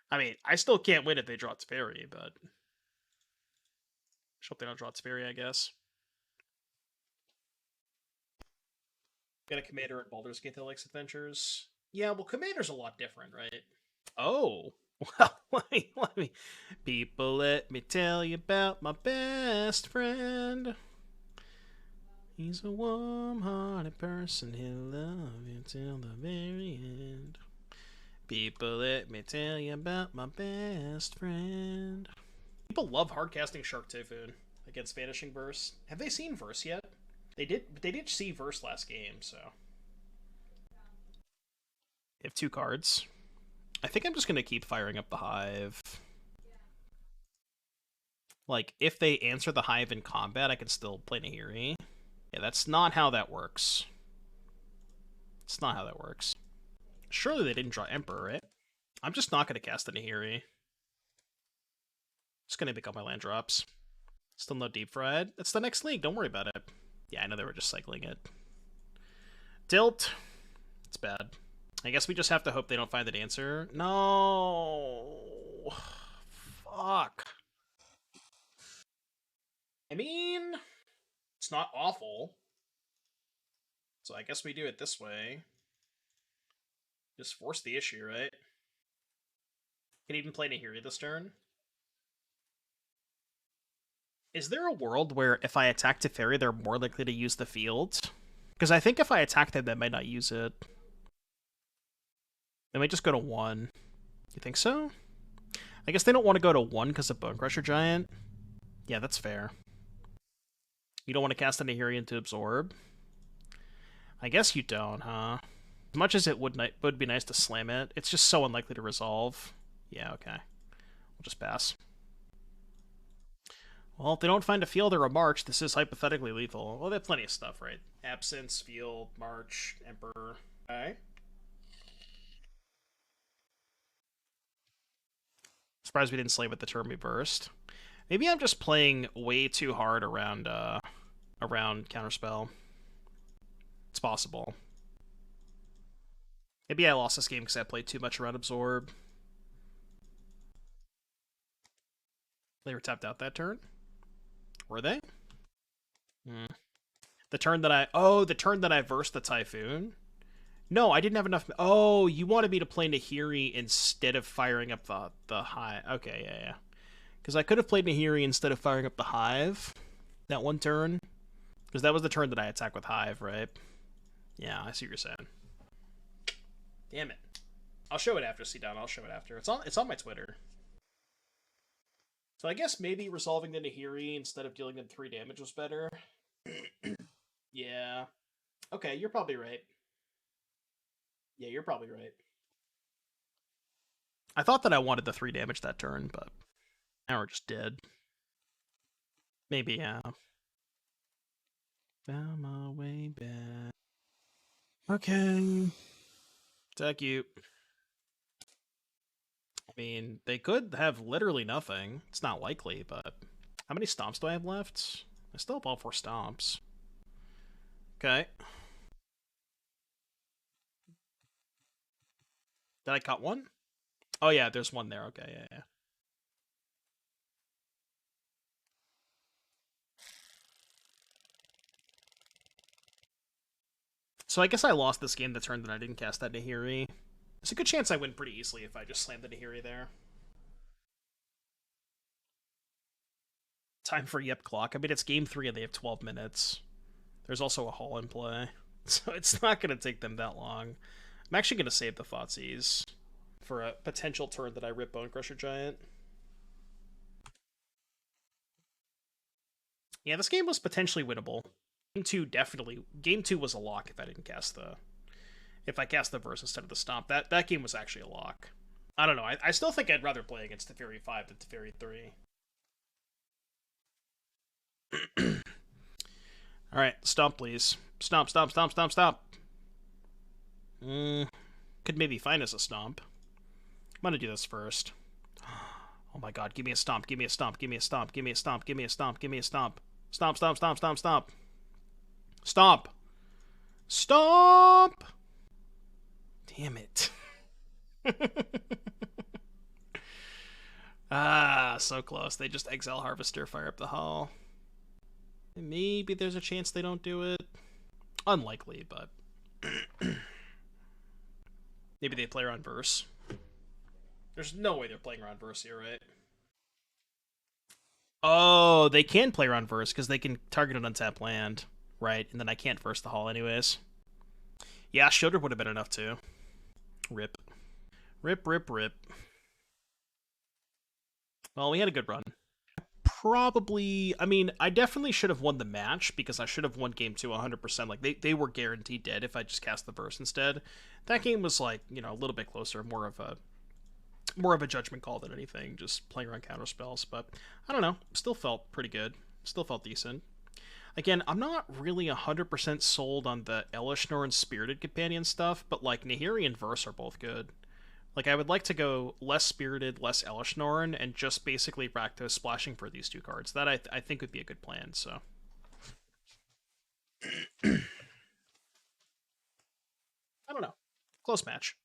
I mean, I still can't win if they draw Teferi, but... I hope they don't draw Teferi, I guess. Got a Commander at Baldur's Gate that likes adventures. Yeah, well, Commander's a lot different, right? Oh! Well, let me... People, let me tell you about my best friend. He's a warm-hearted person, he'll love you till the very end. People, let me tell you about my best friend. People love hardcasting Shark Typhoon against Vanishing Verse. Have they seen Verse yet? They did see Verse last game, so. They have 2 cards. I think I'm just going to keep firing up the Hive. Like, if they answer the Hive in combat, I can still play Nahiri. Yeah, that's not how that works. It's not how that works. Surely they didn't draw Emperor, right? I'm just not going to cast the Nahiri. Just going to pick up my land drops. Still no Deep Fried. It's the next league, don't worry about it. Yeah, I know they were just cycling it. Tilt. It's bad. I guess we just have to hope they don't find the Dancer. No. Fuck. I mean, it's not awful. So I guess we do it this way. Just force the issue, right? Can even play Nahiri this turn. Is there a world where if I attack Teferi, they're more likely to use the field? Because I think if I attack them, they might not use it. They might just go to 1. You think so? I guess they don't want to go to 1 because of Bonecrusher Giant. Yeah, that's fair. You don't want to cast a Nahiri into Absorb? I guess you don't, huh? As much as it would be nice to slam it, it's just so unlikely to resolve. Yeah, okay. We'll just pass. Well, if they don't find a field or a march, this is hypothetically lethal. Well, they have plenty of stuff, right? Absence, field, march, Emperor. Okay. Surprised we didn't slay with the turn we burst. Maybe I'm just playing way too hard around Counterspell. It's possible. Maybe I lost this game because I played too much around Absorb. They were tapped out that turn? Were they? The turn that I versed the Typhoon? No, I didn't have enough. Oh, you wanted me to play Nahiri instead of firing up the Hive. Okay, yeah. Because I could have played Nahiri instead of firing up the Hive that one turn. Because that was the turn that I attacked with Hive, right? Yeah, I see what you're saying. Damn it. I'll show it after, C-Down. I'll show it after. It's on my Twitter. So I guess maybe resolving the Nahiri instead of dealing them 3 damage was better. Yeah. Okay, you're probably right. Yeah, you're probably right. I thought that I wanted the 3 damage that turn, but now we're just dead. Maybe, yeah. Found my way back. Okay. Attack you. I mean, they could have literally nothing. It's not likely, but... How many stomps do I have left? I still have all 4 stomps. Okay. Did I cut one? Oh yeah, there's one there. Okay, yeah. So I guess I lost this game the turn that I didn't cast that Nahiri. There's a good chance I win pretty easily if I just slammed the Nahiri there. Time for Yep Clock. I mean, it's game 3 and they have 12 minutes. There's also a haul in play, so it's not going to take them that long. I'm actually going to save the Thoughtseize for a potential turn that I rip Bonecrusher Giant. Yeah, this game was potentially winnable. Game 2 was a lock if I didn't cast if I cast the Verse instead of the Stomp. That game was actually a lock. I don't know. I still think I'd rather play against Teferi 5 than Teferi 3. Alright, stomp, please. Stomp, stomp, stomp, stomp, stomp. Could maybe find us a stomp. I'm gonna do this first. Oh my god, give me a stomp, give me a stomp, give me a stomp, give me a stomp, give me a stomp, give me a stomp. Stomp, stomp, stomp, stomp, stomp. Stomp! Stomp! Damn it. Ah, so close. They just exile Harvester, fire up the hall. Maybe there's a chance they don't do it. Unlikely, but... Maybe they play around Verse. There's no way they're playing around Verse here, right? Oh, they can play around Verse, because they can target an untapped land. Right, and then I can't Verse the hall anyways. Yeah, Sheoldred would have been enough too. Rip. Rip, rip, rip. Well, we had a good run. Probably, I mean, I definitely should have won the match, because I should have won game 2 100%. Like, they were guaranteed dead if I just cast the Verse instead. That game was, like, you know, a little bit closer, more of a judgment call than anything, just playing around counter spells. But, I don't know, still felt pretty good. Still felt decent. Again, I'm not really 100% sold on the Elesh Norn Spirited Companion stuff, but, like, Nahiri and Verse are both good. Like, I would like to go less Spirited, less Elesh Norn, and just basically Rakdos splashing for these 2 cards. That I think would be a good plan, so... I don't know. Close match.